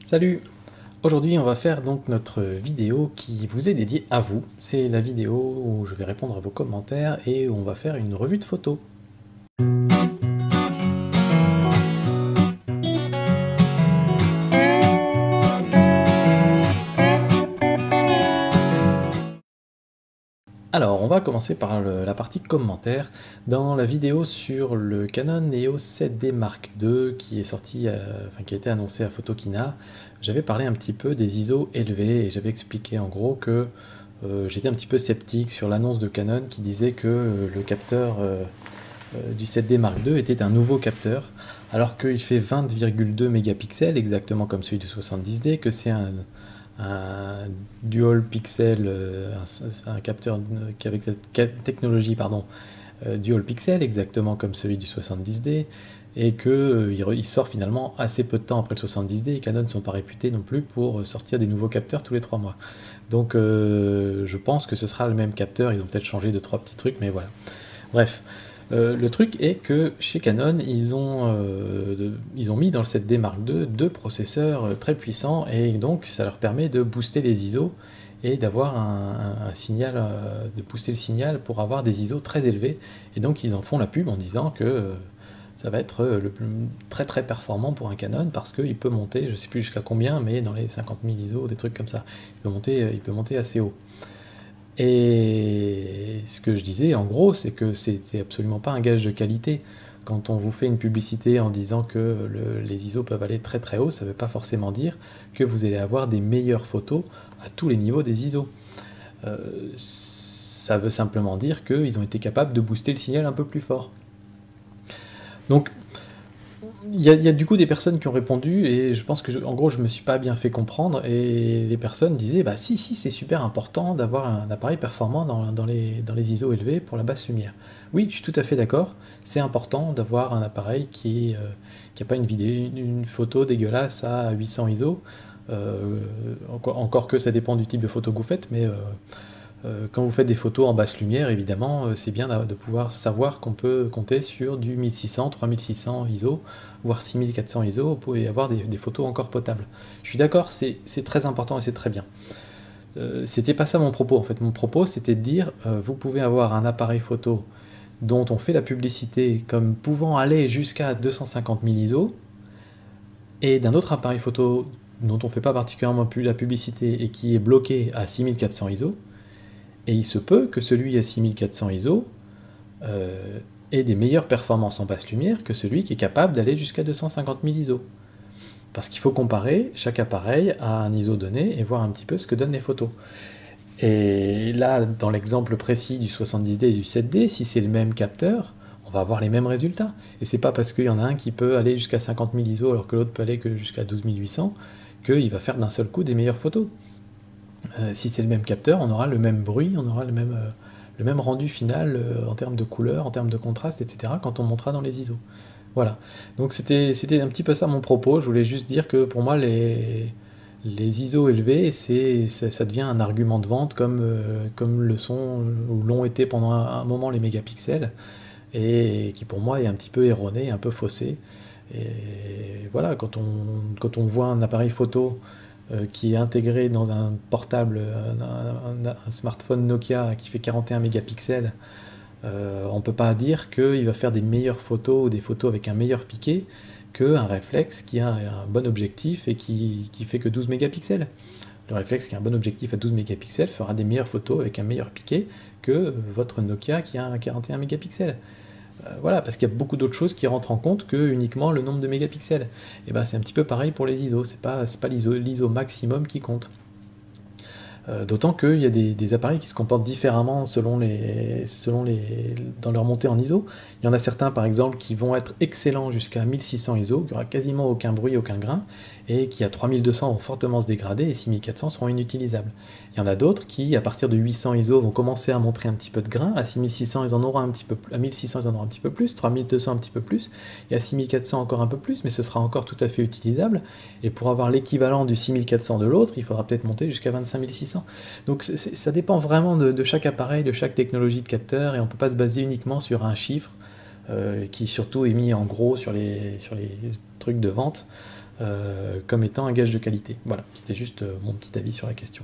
Salut! Aujourd'hui on va faire donc notre vidéo qui vous est dédiée à vous. C'est la vidéo où je vais répondre à vos commentaires et où on va faire une revue de photos. Alors on va commencer par la partie commentaires. Dans la vidéo sur le Canon EOS 7D Mark II qui est sorti, qui a été annoncé à Photokina, j'avais parlé un petit peu des ISO élevés et j'avais expliqué en gros que j'étais un petit peu sceptique sur l'annonce de Canon qui disait que le capteur du 7D Mark II était un nouveau capteur, alors qu'il fait 20,2 mégapixels, exactement comme celui du 70D, que c'est un dual pixel, un capteur qui avec cette technologie, pardon, dual pixel, exactement comme celui du 70D, et que il sort finalement assez peu de temps après le 70D, et Canon ne sont pas réputés non plus pour sortir des nouveaux capteurs tous les 3 mois. Donc je pense que ce sera le même capteur, ils ont peut-être changé 2-3 petits trucs, mais voilà. Bref, le truc est que chez Canon, ils ont mis dans le 7D Mark II deux processeurs très puissants, et donc ça leur permet de booster les ISO et d'avoir un signal, de pousser le signal pour avoir des ISO très élevés. Et donc ils en font la pub en disant que ça va être très très performant pour un Canon parce qu'il peut monter, je sais plus jusqu'à combien, mais dans les 50 000 ISO, des trucs comme ça. Il peut monter assez haut. Et ce que je disais, en gros, c'est que c'est absolument pas un gage de qualité. Quand on vous fait une publicité en disant que les ISO peuvent aller très très haut, ça ne veut pas forcément dire que vous allez avoir des meilleures photos à tous les niveaux des ISO. Ça veut simplement dire qu'ils ont été capables de booster le signal un peu plus fort. Donc, il y a du coup des personnes qui ont répondu et je pense que en gros je me suis pas bien fait comprendre et les personnes disaient bah si c'est super important d'avoir un appareil performant dans les ISO élevés pour la basse lumière. Oui, je suis tout à fait d'accord, c'est important d'avoir un appareil qui a pas une photo dégueulasse à 800 ISO, encore que ça dépend du type de photo que vous faites, mais quand vous faites des photos en basse lumière, évidemment, c'est bien de pouvoir savoir qu'on peut compter sur du 1600, 3600 ISO, voire 6400 ISO, vous pouvez avoir des photos encore potables. Je suis d'accord, c'est très important et c'est très bien. C'était pas ça mon propos, en fait. Mon propos, c'était de dire, vous pouvez avoir un appareil photo dont on fait la publicité comme pouvant aller jusqu'à 250 000 ISO, et d'un autre appareil photo dont on fait pas particulièrement la publicité et qui est bloqué à 6400 ISO, et il se peut que celui à 6400 ISO ait des meilleures performances en basse lumière que celui qui est capable d'aller jusqu'à 250 000 ISO. Parce qu'il faut comparer chaque appareil à un ISO donné et voir un petit peu ce que donnent les photos. Et là, dans l'exemple précis du 70D et du 7D, si c'est le même capteur, on va avoir les mêmes résultats. Et c'est pas parce qu'il y en a un qui peut aller jusqu'à 50 000 ISO alors que l'autre peut aller que jusqu'à 12 800 qu'il va faire d'un seul coup des meilleures photos. Si c'est le même capteur, on aura le même bruit, on aura le même rendu final en termes de couleur, en termes de contraste, etc. quand on montera dans les ISO. Voilà. Donc c'était un petit peu ça mon propos. Je voulais juste dire que pour moi, les ISO élevés, ça devient un argument de vente comme le sont ou l'ont été pendant un moment les mégapixels, et qui pour moi est un petit peu erroné, un peu faussé. Et voilà, quand on voit un appareil photo qui est intégré dans un portable, un smartphone Nokia qui fait 41 mégapixels, on ne peut pas dire qu'il va faire des meilleures photos ou des photos avec un meilleur piqué qu'un réflexe qui a un bon objectif et qui fait que 12 mégapixels. Le réflexe qui a un bon objectif à 12 mégapixels fera des meilleures photos avec un meilleur piqué que votre Nokia qui a un 41 mégapixels. Voilà, parce qu'il y a beaucoup d'autres choses qui rentrent en compte que uniquement le nombre de mégapixels. Et ben c'est un petit peu pareil pour les ISO, c'est pas l'ISO maximum qui compte. D'autant qu'il y a des appareils qui se comportent différemment dans leur montée en ISO. Il y en a certains, par exemple, qui vont être excellents jusqu'à 1600 ISO, qui aura quasiment aucun bruit, aucun grain, et qui à 3200 vont fortement se dégrader, et 6400 seront inutilisables. Il y en a d'autres qui, à partir de 800 ISO, vont commencer à montrer un petit peu de grain. À 6600, ils en auront un petit peu, à 1600, ils en auront un petit peu plus, 3200 un petit peu plus, et à 6400 encore un peu plus, mais ce sera encore tout à fait utilisable. Et pour avoir l'équivalent du 6400 de l'autre, il faudra peut-être monter jusqu'à 25 600. Donc ça dépend vraiment de chaque appareil, de chaque technologie de capteur, et on ne peut pas se baser uniquement sur un chiffre qui surtout est mis en gros sur les trucs de vente. comme étant un gage de qualité. Voilà, c'était juste mon petit avis sur la question.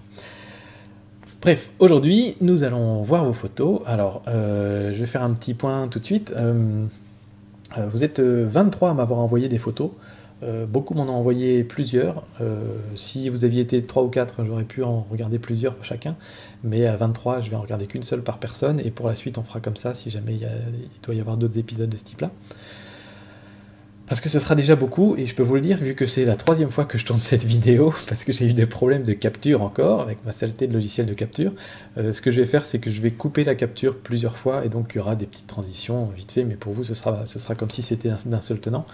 Bref, aujourd'hui, nous allons voir vos photos. Alors, je vais faire un petit point tout de suite. Vous êtes 23 à m'avoir envoyé des photos. Beaucoup m'en ont envoyé plusieurs. Si vous aviez été 3 ou 4, j'aurais pu en regarder plusieurs chacun. Mais à 23, je vais en regarder qu'une seule par personne. Et pour la suite, on fera comme ça si jamais il doit y avoir d'autres épisodes de ce type-là. Parce que ce sera déjà beaucoup, et je peux vous le dire, vu que c'est la 3e fois que je tourne cette vidéo, parce que j'ai eu des problèmes de capture encore, avec ma saleté de logiciel de capture, ce que je vais faire, c'est que je vais couper la capture plusieurs fois, et donc il y aura des petites transitions vite fait, mais pour vous, ce sera comme si c'était d'un seul tenant.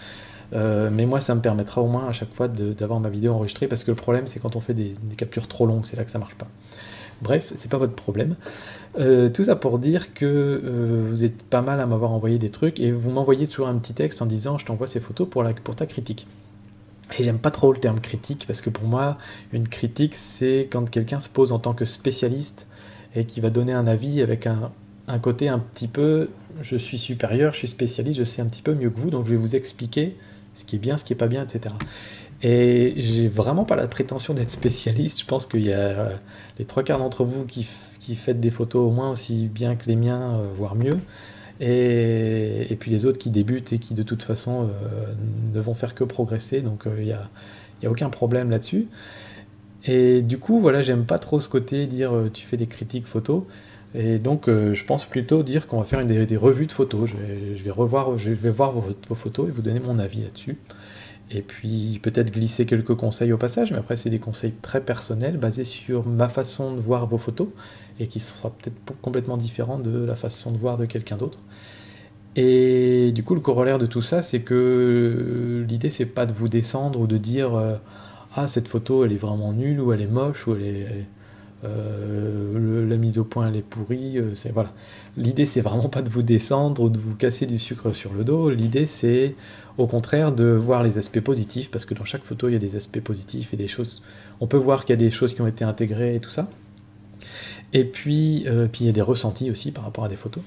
Mais moi, ça me permettra au moins à chaque fois d'avoir ma vidéo enregistrée, parce que le problème, c'est quand on fait des captures trop longues, c'est là que ça marche pas. Bref, c'est pas votre problème. Tout ça pour dire que vous êtes pas mal à m'avoir envoyé des trucs et vous m'envoyez toujours un petit texte en disant je t'envoie ces photos pour ta critique. Et j'aime pas trop le terme critique parce que pour moi, une critique c'est quand quelqu'un se pose en tant que spécialiste et qui va donner un avis avec un côté un petit peu je suis supérieur, je suis spécialiste, je sais un petit peu mieux que vous donc je vais vous expliquer ce qui est bien, ce qui est pas bien, etc. Et j'ai vraiment pas la prétention d'être spécialiste. Je pense qu'il y a les 3/4 d'entre vous qui faites des photos au moins aussi bien que les miens, voire mieux. Et puis les autres qui débutent et qui de toute façon ne vont faire que progresser. Donc il y a aucun problème là-dessus. Et du coup, voilà, j'aime pas trop ce côté dire tu fais des critiques photos. Et donc je pense plutôt dire qu'on va faire des revues de photos. Je vais voir vos photos et vous donner mon avis là-dessus. Et puis peut-être glisser quelques conseils au passage, mais après c'est des conseils très personnels, basés sur ma façon de voir vos photos, et qui sera peut-être complètement différent de la façon de voir de quelqu'un d'autre. Et du coup le corollaire de tout ça, c'est que l'idée c'est pas de vous descendre ou de dire ah cette photo elle est vraiment nulle, ou elle est moche, ou la mise au point elle est pourrie, voilà. L'idée c'est vraiment pas de vous descendre ou de vous casser du sucre sur le dos, l'idée c'est au contraire de voir les aspects positifs, parce que dans chaque photo il y a des aspects positifs et des choses, on peut voir qu'il y a des choses qui ont été intégrées et tout ça, et puis il y a des ressentis aussi par rapport à des photos,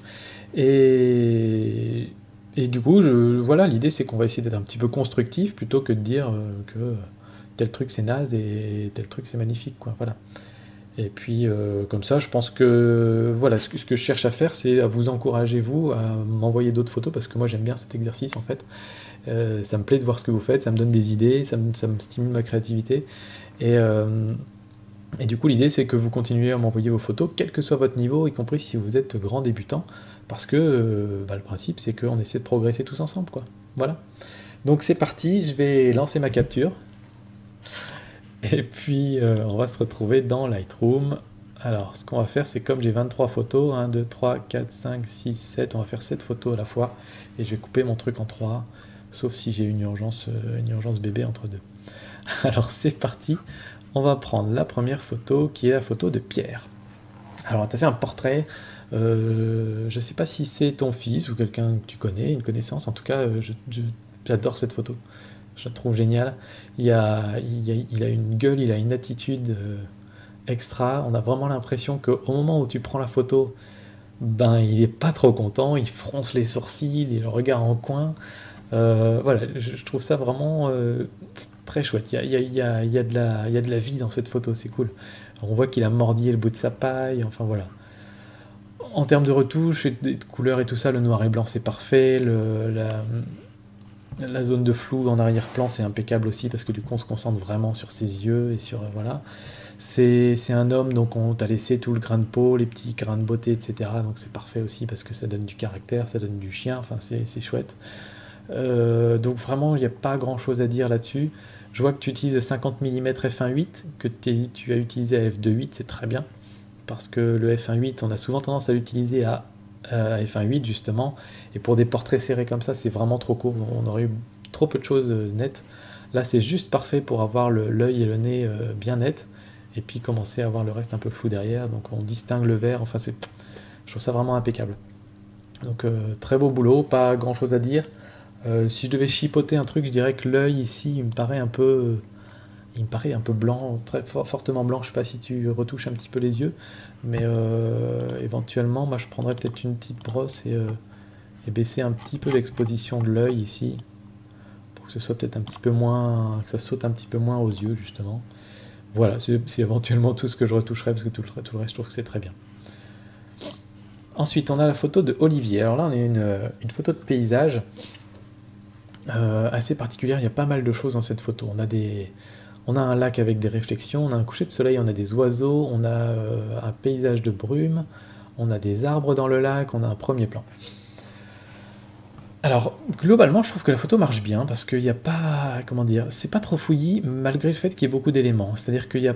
et du coup voilà, l'idée c'est qu'on va essayer d'être un petit peu constructif plutôt que de dire que tel truc c'est naze et tel truc c'est magnifique, quoi, voilà. Et puis comme ça, je pense que voilà, ce que je cherche à faire, c'est à vous encourager, vous, à m'envoyer d'autres photos, parce que moi j'aime bien cet exercice en fait. Ça me plaît de voir ce que vous faites, ça me donne des idées, ça me stimule ma créativité. Et du coup, l'idée c'est que vous continuez à m'envoyer vos photos, quel que soit votre niveau, y compris si vous êtes grand débutant, parce que le principe c'est qu'on essaie de progresser tous ensemble, quoi. Voilà. Donc c'est parti, je vais lancer ma capture. Et puis, on va se retrouver dans Lightroom. Alors, ce qu'on va faire, c'est comme j'ai 23 photos, 1, 2, 3, 4, 5, 6, 7, on va faire 7 photos à la fois. Et je vais couper mon truc en 3, sauf si j'ai une urgence bébé entre deux. Alors, c'est parti. On va prendre la première photo, qui est la photo de Pierre. Alors, tu as fait un portrait. Je ne sais pas si c'est ton fils ou quelqu'un que tu connais, une connaissance. En tout cas, j'adore cette photo. Je la trouve géniale. Il a une gueule, il a une attitude extra. On a vraiment l'impression qu'au moment où tu prends la photo, ben il est pas trop content, il fronce les sourcils, il regarde en coin. Voilà, je trouve ça vraiment très chouette. Il y a de la vie dans cette photo, c'est cool. Alors, on voit qu'il a mordillé le bout de sa paille, enfin voilà. En termes de retouches, et de couleurs et tout ça, le noir et blanc c'est parfait. La zone de flou en arrière-plan c'est impeccable aussi, parce que du coup on se concentre vraiment sur ses yeux et sur voilà. C'est un homme, donc on t'a laissé tout le grain de peau, les petits grains de beauté, etc. Donc c'est parfait aussi parce que ça donne du caractère, ça donne du chien, enfin c'est chouette. Donc vraiment il n'y a pas grand chose à dire là-dessus. Je vois que tu utilises 50 mm f1.8, que tu as utilisé à f2.8, c'est très bien, parce que le f1.8 on a souvent tendance à l'utiliser à f1.8 justement, et pour des portraits serrés comme ça c'est vraiment trop court, on aurait eu trop peu de choses nettes. Là c'est juste parfait pour avoir l'œil et le nez bien nets, et puis commencer à avoir le reste un peu flou derrière, donc on distingue le vert, enfin je trouve ça vraiment impeccable. Donc très beau boulot, pas grand chose à dire. Si je devais chipoter un truc, je dirais que l'œil ici il me paraît un peu blanc, très fortement blanc. Je sais pas si tu retouches un petit peu les yeux, mais éventuellement, moi je prendrais peut-être une petite brosse et baisser un petit peu l'exposition de l'œil ici, pour que ce soit peut-être un petit peu moins, que ça saute un petit peu moins aux yeux justement. Voilà, c'est éventuellement tout ce que je retoucherai parce que tout le reste je trouve que c'est très bien. Ensuite on a la photo de Olivier. Alors là on a une photo de paysage assez particulière, il y a pas mal de choses dans cette photo. On a un lac avec des réflexions, on a un coucher de soleil, on a des oiseaux, on a un paysage de brume, on a des arbres dans le lac, on a un premier plan. Alors, globalement, je trouve que la photo marche bien, parce qu'il n'y a pas, comment dire, c'est pas trop fouillis, malgré le fait qu'il y ait beaucoup d'éléments. C'est-à-dire qu'il y a,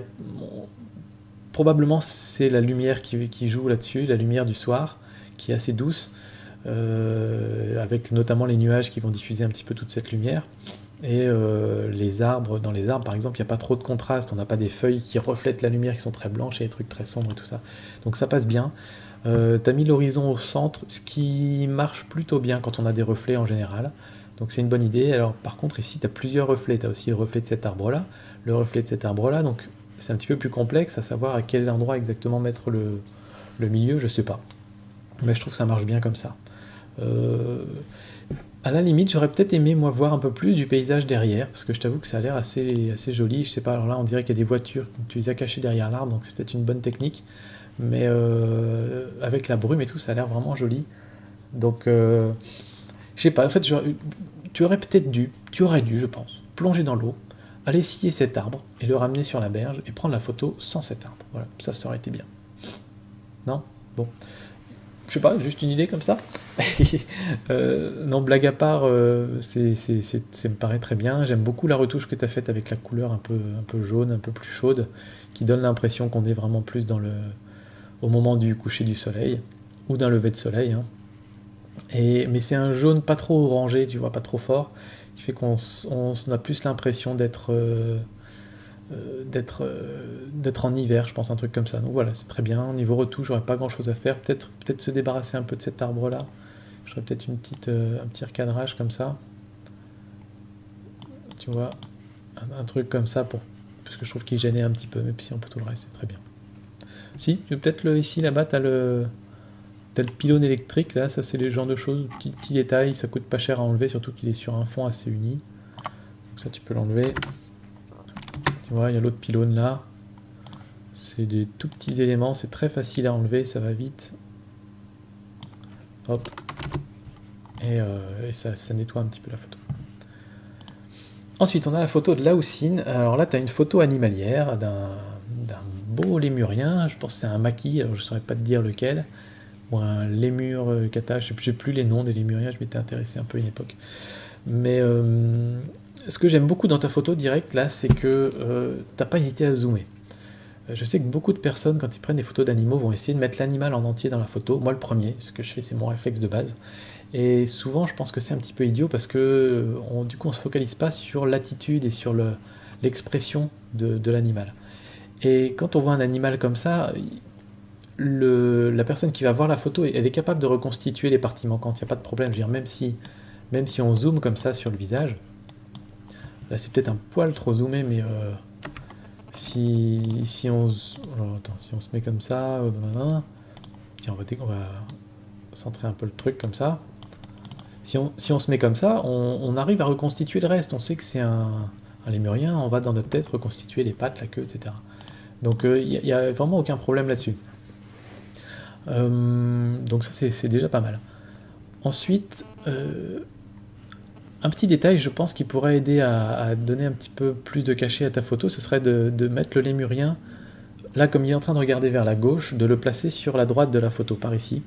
probablement, c'est la lumière qui joue là-dessus, la lumière du soir, qui est assez douce, avec notamment les nuages qui vont diffuser un petit peu toute cette lumière. Et les arbres, dans les arbres par exemple, il n'y a pas trop de contraste, on n'a pas des feuilles qui reflètent la lumière qui sont très blanches et des trucs très sombres et tout ça. Donc ça passe bien. T'as mis l'horizon au centre, ce qui marche plutôt bien quand on a des reflets en général. Donc c'est une bonne idée. Alors par contre ici tu as plusieurs reflets, tu as aussi le reflet de cet arbre là, le reflet de cet arbre là, donc c'est un petit peu plus complexe à savoir à quel endroit exactement mettre le milieu, je sais pas. Mais je trouve que ça marche bien comme ça. À la limite, j'aurais peut-être aimé moi voir un peu plus du paysage derrière, parce que je t'avoue que ça a l'air assez joli. Je sais pas, alors là on dirait qu'il y a des voitures, tu les as cachées derrière l'arbre, donc c'est peut-être une bonne technique. Mais avec la brume et tout, ça a l'air vraiment joli. Donc, je sais pas, en fait, tu aurais dû, je pense, plonger dans l'eau, aller scier cet arbre et le ramener sur la berge et prendre la photo sans cet arbre. Voilà, ça aurait été bien. Non? Bon. Je sais pas, juste une idée comme ça. Non, blague à part, ça me paraît très bien. J'aime beaucoup la retouche que tu as faite avec la couleur un peu jaune, un peu plus chaude, qui donne l'impression qu'on est vraiment plus au moment du coucher du soleil, ou d'un lever de soleil. Hein. Mais c'est un jaune pas trop orangé, tu vois, pas trop fort, qui fait qu'on a plus l'impression d'être en hiver, je pense, un truc comme ça. Donc voilà, c'est très bien. Au niveau retouche, j'aurais pas grand chose à faire. Peut-être se débarrasser un peu de cet arbre-là. J'aurais peut-être un petit recadrage comme ça. Tu vois, un truc comme ça, parce que je trouve qu'il gênait un petit peu, mais puis si on peut tout le reste, c'est très bien. Si, peut-être ici, là-bas, t'as le pylône électrique, là, ça c'est les genres de choses, petits détails, ça coûte pas cher à enlever, surtout qu'il est sur un fond assez uni. Donc ça, tu peux l'enlever. Tu vois, il y a l'autre pylône là. C'est des tout petits éléments, c'est très facile à enlever, ça va vite. Hop. Et ça nettoie un petit peu la photo. Ensuite, on a la photo de Laoussine. Alors là, tu as une photo animalière d'un beau lémurien. Je pense que c'est un maquis, alors je ne saurais pas te dire lequel. Ou un lémur kata, je ne sais plus les noms des lémuriens, je m'étais intéressé un peu à une époque. Mais ce que j'aime beaucoup dans ta photo directe, là, c'est que tu n'as pas hésité à zoomer. Je sais que beaucoup de personnes, quand ils prennent des photos d'animaux, vont essayer de mettre l'animal en entier dans la photo. Moi, le premier, ce que je fais, c'est mon réflexe de base. Et souvent, je pense que c'est un petit peu idiot parce que du coup, on ne se focalise pas sur l'attitude et sur l'expression de l'animal. Et quand on voit un animal comme ça, la personne qui va voir la photo, elle est capable de reconstituer les parties manquantes, il n'y a pas de problème. Je veux dire, même si on zoome comme ça sur le visage, là c'est peut-être un poil trop zoomé, mais si on se met comme ça, tiens, on va centrer un peu le truc comme ça. Si on se met comme ça, on arrive à reconstituer le reste. On sait que c'est un lémurien, on va dans notre tête reconstituer les pattes, la queue, etc. Donc il n'y a vraiment aucun problème là-dessus. Donc ça c'est déjà pas mal. Ensuite, un petit détail, je pense, qui pourrait aider à donner un petit peu plus de cachet à ta photo, ce serait de mettre le lémurien, là comme il est en train de regarder vers la gauche, de le placer sur la droite de la photo, par ici.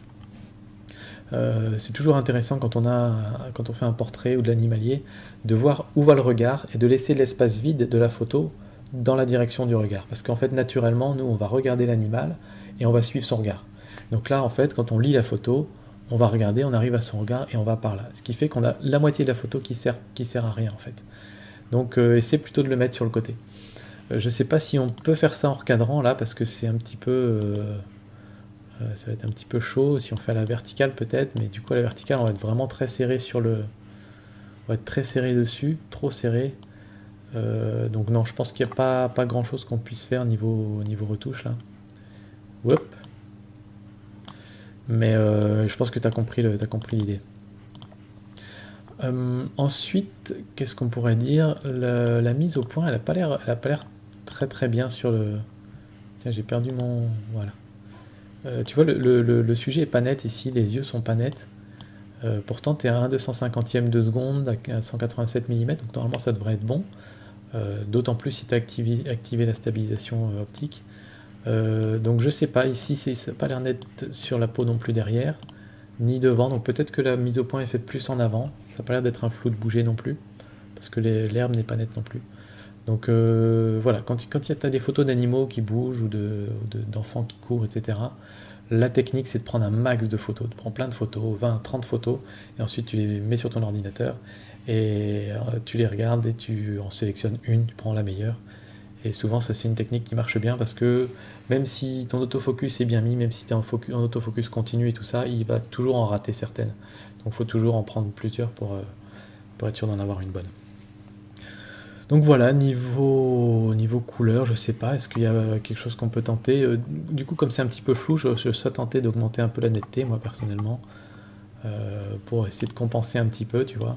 C'est toujours intéressant quand on fait un portrait ou de l'animalier, de voir où va le regard et de laisser l'espace vide de la photo dans la direction du regard. Parce qu'en fait, naturellement, nous, on va regarder l'animal et on va suivre son regard. Donc là, en fait, quand on lit la photo, on va regarder, on arrive à son regard et on va par là. Ce qui fait qu'on a la moitié de la photo qui sert à rien, en fait. Donc, essaie plutôt de le mettre sur le côté. Je ne sais pas si on peut faire ça en recadrant, là, parce que c'est un petit peu... ça va être un petit peu chaud, si on fait à la verticale peut-être, mais du coup à la verticale on va être vraiment très serré on va être très serré dessus, trop serré. Donc non, je pense qu'il n'y a pas grand chose qu'on puisse faire niveau retouche là. Hop. Mais je pense que tu as compris l'idée. Ensuite, qu'est-ce qu'on pourrait dire? La mise au point, elle a pas l'air très très bien sur le... Tiens, j'ai perdu mon... Voilà. Tu vois, le sujet est pas net ici, les yeux sont pas nets. Pourtant, tu es à 1/250e de seconde, à 187 mm, donc normalement ça devrait être bon. D'autant plus si tu as activé la stabilisation optique. Donc je sais pas, ici ça n'a pas l'air net sur la peau non plus derrière, ni devant, donc peut-être que la mise au point est faite plus en avant. Ça n'a pas l'air d'être un flou de bouger non plus, parce que l'herbe n'est pas nette non plus. Donc voilà, quand tu as des photos d'animaux qui bougent ou d'enfants qui courent, etc., la technique c'est de prendre un max de photos, de prendre plein de photos, 20, 30 photos, et ensuite tu les mets sur ton ordinateur, et tu les regardes et tu en sélectionnes une, tu prends la meilleure. Et souvent ça c'est une technique qui marche bien parce que même si ton autofocus est bien mis, même si tu es en autofocus continu et tout ça, il va toujours en rater certaines. Donc il faut toujours en prendre plusieurs pour être sûr d'en avoir une bonne. Donc voilà, niveau couleur, je sais pas, est-ce qu'il y a quelque chose qu'on peut tenter? Du coup, comme c'est un petit peu flou, je serais tenté d'augmenter un peu la netteté, moi personnellement, pour essayer de compenser un petit peu, tu vois.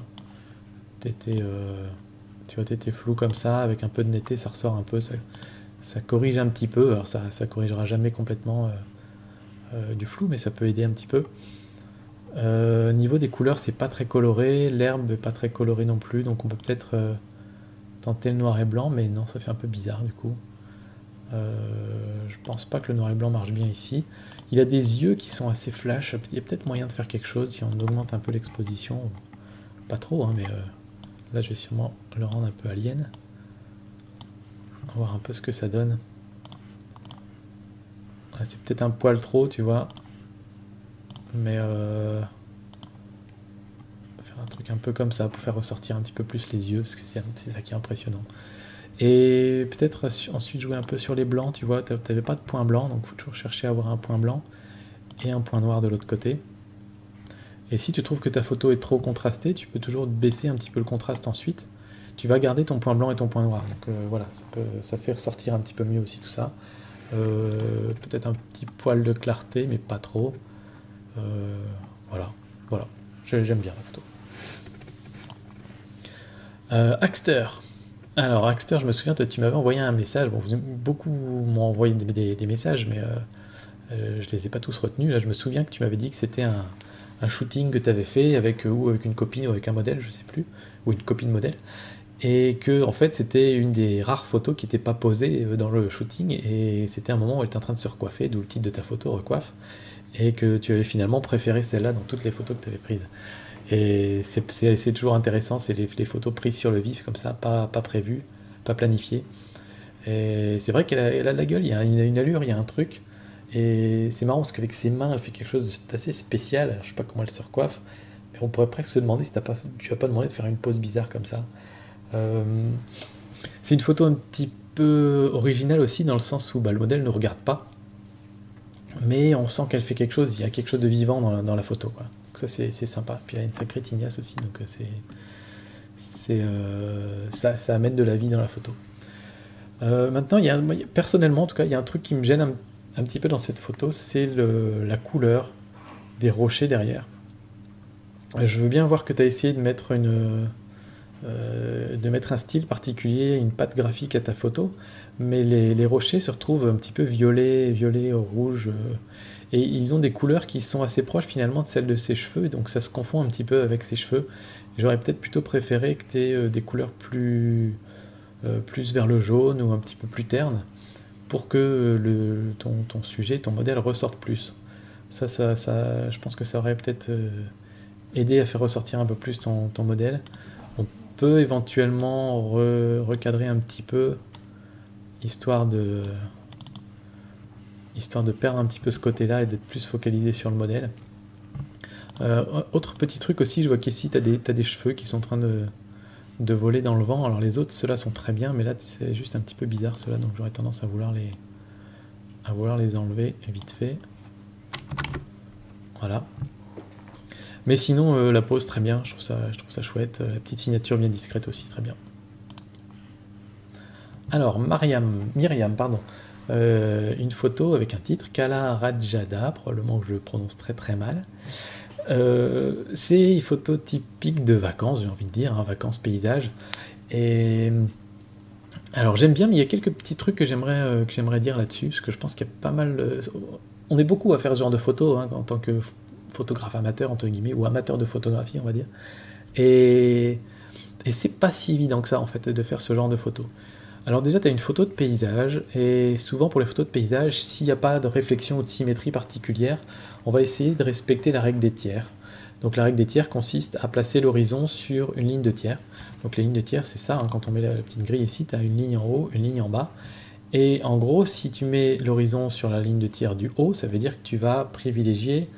T'étais flou comme ça, avec un peu de netteté, ça ressort un peu, ça corrige un petit peu. Alors ça corrigera jamais complètement du flou, mais ça peut aider un petit peu. Niveau des couleurs, c'est pas très coloré, l'herbe est pas très colorée non plus, donc on peut peut-être tenter le noir et blanc, mais non, ça fait un peu bizarre du coup. Je pense pas que le noir et blanc marche bien ici. Il a des yeux qui sont assez flash, il y a peut-être moyen de faire quelque chose si on augmente un peu l'exposition. Pas trop, hein, mais là je vais sûrement le rendre un peu alien. On va voir un peu ce que ça donne. Là, c'est peut-être un poil trop, tu vois. Mais faire un truc un peu comme ça pour faire ressortir un petit peu plus les yeux, parce que c'est ça qui est impressionnant. Et peut-être ensuite jouer un peu sur les blancs, tu vois, t'avais pas de point blanc, donc il faut toujours chercher à avoir un point blanc et un point noir de l'autre côté. Et si tu trouves que ta photo est trop contrastée, tu peux toujours baisser un petit peu le contraste ensuite. Tu vas garder ton point blanc et ton point noir, donc voilà, ça fait ressortir un petit peu mieux aussi tout ça. Peut-être un petit poil de clarté, mais pas trop. Voilà, j'aime bien la photo. Axter. Alors, Axter, je me souviens, toi, tu m'avais envoyé un message. Bon, beaucoup m'ont envoyé des messages, mais je les ai pas tous retenus. Là, je me souviens que tu m'avais dit que c'était un shooting que tu avais fait avec, ou avec une copine ou avec un modèle, je sais plus, ou une copine modèle, et que en fait c'était une des rares photos qui n'était pas posée dans le shooting, et c'était un moment où elle était en train de se recoiffer, d'où le titre de ta photo, recoiffe, et que tu avais finalement préféré celle-là dans toutes les photos que tu avais prises. Et c'est toujours intéressant, c'est les photos prises sur le vif, comme ça, pas prévues, pas planifiées. Et c'est vrai qu'elle a de la gueule, il y a une allure, il y a un truc. Et c'est marrant parce qu'avec ses mains, elle fait quelque chose d'assez spécial. Je sais pas comment elle se recoiffe, mais on pourrait presque se demander si tu vas pas demandé de faire une pose bizarre comme ça. C'est une photo un petit peu originale aussi, dans le sens où le modèle ne regarde pas, mais on sent qu'elle fait quelque chose, il y a quelque chose de vivant dans la photo, quoi. Donc ça c'est sympa. Puis il y a une sacrée tignasse aussi, donc ça amène de la vie dans la photo. Maintenant, personnellement, en tout cas, il y a un truc qui me gêne un petit peu dans cette photo, c'est la couleur des rochers derrière. Je veux bien voir que tu as essayé de mettre un style particulier, une patte graphique à ta photo, mais les rochers se retrouvent un petit peu violets, rouge, et ils ont des couleurs qui sont assez proches finalement de celles de ses cheveux, donc ça se confond un petit peu avec ses cheveux. J'aurais peut-être plutôt préféré que tu aies des couleurs plus vers le jaune ou un petit peu plus terne, pour que ton sujet, ton modèle ressorte plus. Ça, je pense que ça aurait peut-être aidé à faire ressortir un peu plus ton modèle. On peut éventuellement recadrer un petit peu, histoire de perdre un petit peu ce côté-là et d'être plus focalisé sur le modèle. Autre petit truc aussi, je vois qu'ici tu as des cheveux qui sont en train de voler dans le vent. Alors les autres, ceux-là sont très bien, mais là c'est juste un petit peu bizarre ceux-là, donc j'aurais tendance à vouloir les enlever vite fait. Voilà. Mais sinon, la pose très bien, je trouve ça chouette. La petite signature bien discrète aussi, très bien. Alors, Myriam, pardon. Une photo avec un titre, Kala Rajada, probablement que je prononce très très mal. C'est une photo typique de vacances, j'ai envie de dire, hein, vacances paysage. Et alors j'aime bien, mais il y a quelques petits trucs que j'aimerais dire là-dessus, parce que je pense qu'il y a pas mal. On est beaucoup à faire ce genre de photos hein, en tant que photographe amateur entre guillemets, ou amateur de photographie, on va dire. Et, et c'est pas si évident que ça en fait de faire ce genre de photos. Alors déjà, tu as une photo de paysage, et souvent pour les photos de paysage, s'il n'y a pas de réflexion ou de symétrie particulière, on va essayer de respecter la règle des tiers. Donc la règle des tiers consiste à placer l'horizon sur une ligne de tiers. Donc les lignes de tiers, c'est ça, hein, quand on met la petite grille ici, tu as une ligne en haut, une ligne en bas. Et en gros, si tu mets l'horizon sur la ligne de tiers du haut, ça veut dire que tu vas privilégier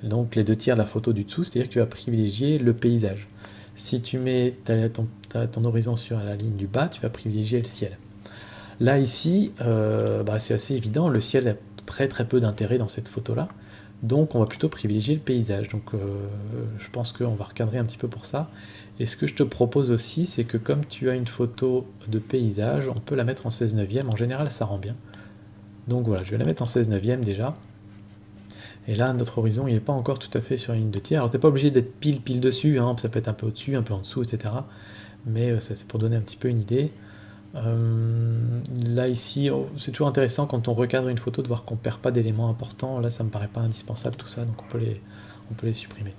donc les deux tiers de la photo du dessous, c'est-à-dire que tu vas privilégier le paysage. Si tu mets ton horizon sur la ligne du bas, tu vas privilégier le ciel. Là, ici, c'est assez évident, le ciel a très très peu d'intérêt dans cette photo-là, donc on va plutôt privilégier le paysage. Donc je pense qu'on va recadrer un petit peu pour ça. Et ce que je te propose aussi, c'est que comme tu as une photo de paysage, on peut la mettre en 16/9, en général ça rend bien. Donc voilà, je vais la mettre en 16/9 déjà. Et là, notre horizon, il n'est pas encore tout à fait sur la ligne de tiers. Alors, tu n'es pas obligé d'être pile dessus, hein, ça peut être un peu au-dessus, un peu en dessous, etc. Mais ça, c'est pour donner un petit peu une idée. Là, ici, c'est toujours intéressant quand on recadre une photo de voir qu'on ne perd pas d'éléments importants. Là, ça ne me paraît pas indispensable tout ça, donc on peut les supprimer.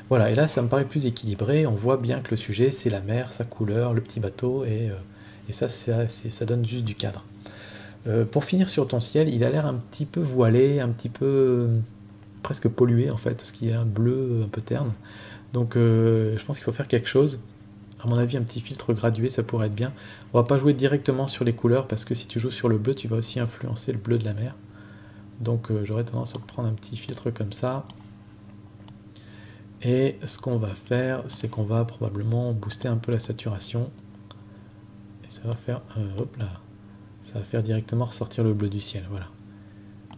Voilà, et là, ça me paraît plus équilibré. On voit bien que le sujet, c'est la mer, sa couleur, le petit bateau, et ça donne juste du cadre. Pour finir sur ton ciel, il a l'air un petit peu voilé, un petit peu presque pollué en fait, parce qu'il y a un bleu un peu terne. Donc je pense qu'il faut faire quelque chose. À mon avis, un petit filtre gradué, ça pourrait être bien. On va pas jouer directement sur les couleurs, parce que si tu joues sur le bleu, tu vas aussi influencer le bleu de la mer. Donc j'aurais tendance à prendre un petit filtre comme ça. Et ce qu'on va faire, c'est qu'on va probablement booster un peu la saturation. Et ça va faire... hop là, ça va faire directement ressortir le bleu du ciel, voilà.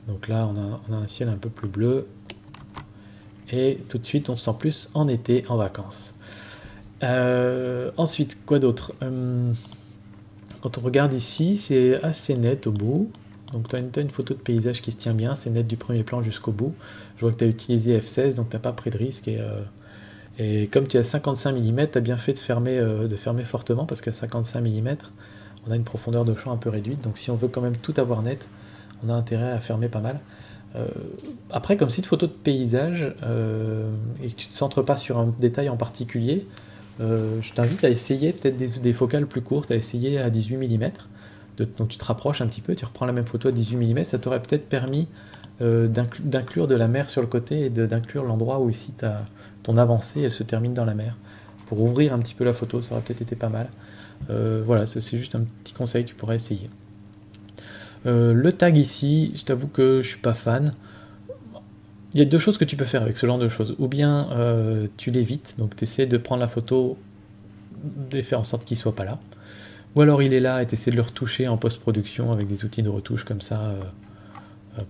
Donc là, on a un ciel un peu plus bleu. Et tout de suite, on se sent plus en été, en vacances. Ensuite, quoi d'autre? Quand on regarde ici, c'est assez net au bout. Donc tu as une photo de paysage qui se tient bien, c'est net du premier plan jusqu'au bout. Je vois que tu as utilisé f16, donc tu n'as pas pris de risque. Et comme tu as 55 mm, tu as bien fait de fermer fortement, parce qu'à 55 mm, on a une profondeur de champ un peu réduite. Donc si on veut quand même tout avoir net, on a intérêt à fermer pas mal. Après, comme c'est une photo de paysage et que tu ne te centres pas sur un détail en particulier, je t'invite à essayer peut-être des focales plus courtes, à essayer à 18 mm. Donc tu te rapproches un petit peu, tu reprends la même photo à 18 mm, ça t'aurait peut-être permis d'inclure de la mer sur le côté et d'inclure l'endroit où ici ton avancée, elle se termine dans la mer. Pour ouvrir un petit peu la photo, ça aurait peut-être été pas mal. Voilà, c'est juste un petit conseil que tu pourrais essayer. Le tag ici, je t'avoue que je suis pas fan. Il y a deux choses que tu peux faire avec ce genre de choses. Ou bien tu l'évites, donc tu essaies de prendre la photo et faire en sorte qu'il soit pas là. Ou alors il est là et tu essaies de le retoucher en post-production avec des outils de retouche comme ça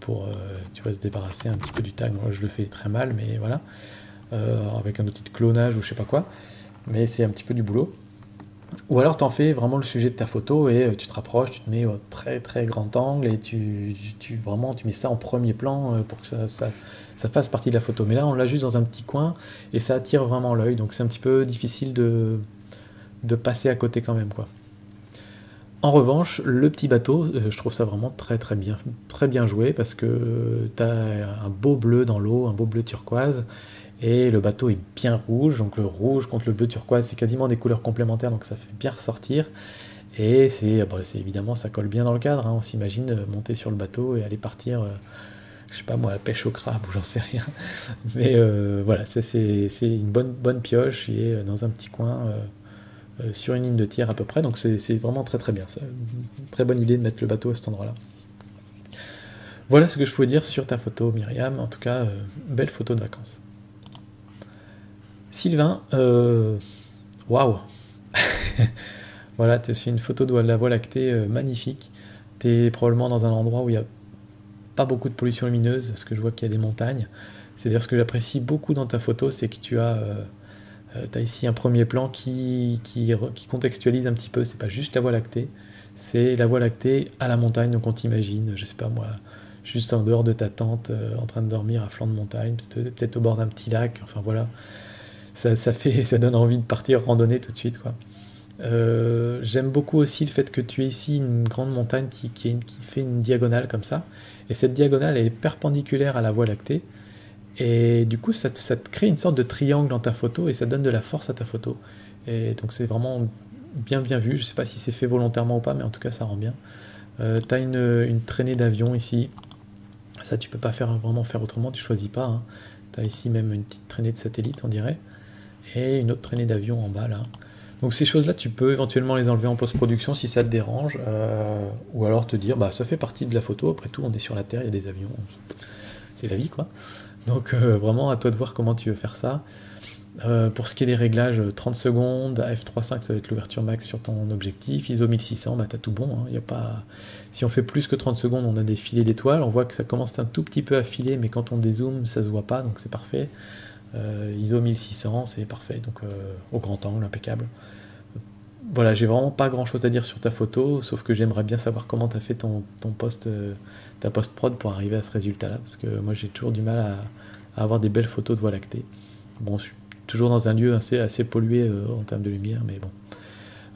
pour tu vas se débarrasser un petit peu du tag. Moi je le fais très mal, mais voilà. Avec un outil de clonage ou je sais pas quoi. Mais c'est un petit peu du boulot. Ou alors tu en fais vraiment le sujet de ta photo et tu te rapproches, tu te mets au très très grand angle et tu mets ça en premier plan pour que ça fasse partie de la photo. Mais là on l'a juste dans un petit coin et ça attire vraiment l'œil, donc c'est un petit peu difficile de passer à côté quand même, quoi. En revanche, le petit bateau, je trouve ça vraiment très bien joué, parce que tu as un beau bleu dans l'eau, un beau bleu turquoise. Et le bateau est bien rouge, donc le rouge contre le bleu turquoise, c'est quasiment des couleurs complémentaires, donc ça fait bien ressortir. Et c'est évidemment, ça colle bien dans le cadre, hein. On s'imagine monter sur le bateau et aller partir, je sais pas moi, à la pêche au crabe, ou j'en sais rien. Mais voilà, c'est une bonne pioche, il est dans un petit coin, sur une ligne de tir à peu près, donc c'est vraiment très bien. C'est une très bonne idée de mettre le bateau à cet endroit-là. Voilà ce que je pouvais dire sur ta photo, Myriam. En tout cas, belle photo de vacances. Sylvain, waouh. Voilà, tu as fait une photo de la Voie lactée magnifique. Tu es probablement dans un endroit où il n'y a pas beaucoup de pollution lumineuse, parce que je vois qu'il y a des montagnes. C'est d'ailleurs ce que j'apprécie beaucoup dans ta photo, c'est que tu as ici un premier plan qui contextualise un petit peu. C'est pas juste la Voie lactée, c'est la Voie lactée à la montagne, donc on t'imagine, je sais pas moi, juste en dehors de ta tente, en train de dormir à flanc de montagne, peut-être au bord d'un petit lac, enfin voilà. Ça donne envie de partir randonner tout de suite, quoi. J'aime beaucoup aussi le fait que tu aies ici une grande montagne qui fait une diagonale comme ça. Et cette diagonale, elle est perpendiculaire à la Voie lactée. Et du coup, ça te crée une sorte de triangle dans ta photo et ça donne de la force à ta photo. Et donc c'est vraiment bien vu. Je sais pas si c'est fait volontairement ou pas, mais en tout cas, ça rend bien. Tu as une traînée d'avion ici. Ça, tu peux pas vraiment faire autrement, tu choisis pas, hein. Tu as ici même une petite traînée de satellite, on dirait. Et une autre traînée d'avion en bas, là. Donc ces choses-là, tu peux éventuellement les enlever en post-production si ça te dérange, ou alors te dire, bah ça fait partie de la photo, après tout on est sur la Terre, il y a des avions, c'est la vie quoi. Donc vraiment à toi de voir comment tu veux faire ça. Pour ce qui est des réglages, 30 secondes, f3.5 ça va être l'ouverture max sur ton objectif, ISO 1600, bah t'as tout bon, hein, y a pas... Si on fait plus que 30 secondes, on a des filets d'étoiles, on voit que ça commence un tout petit peu à filer, mais quand on dézoome, ça se voit pas, donc c'est parfait. ISO 1600, c'est parfait, donc au grand angle, impeccable. Voilà, j'ai vraiment pas grand chose à dire sur ta photo, sauf que j'aimerais bien savoir comment tu as fait ton post, ta post-prod pour arriver à ce résultat-là, parce que moi j'ai toujours du mal à avoir des belles photos de Voie lactée. Bon, je suis toujours dans un lieu assez pollué en termes de lumière, mais bon.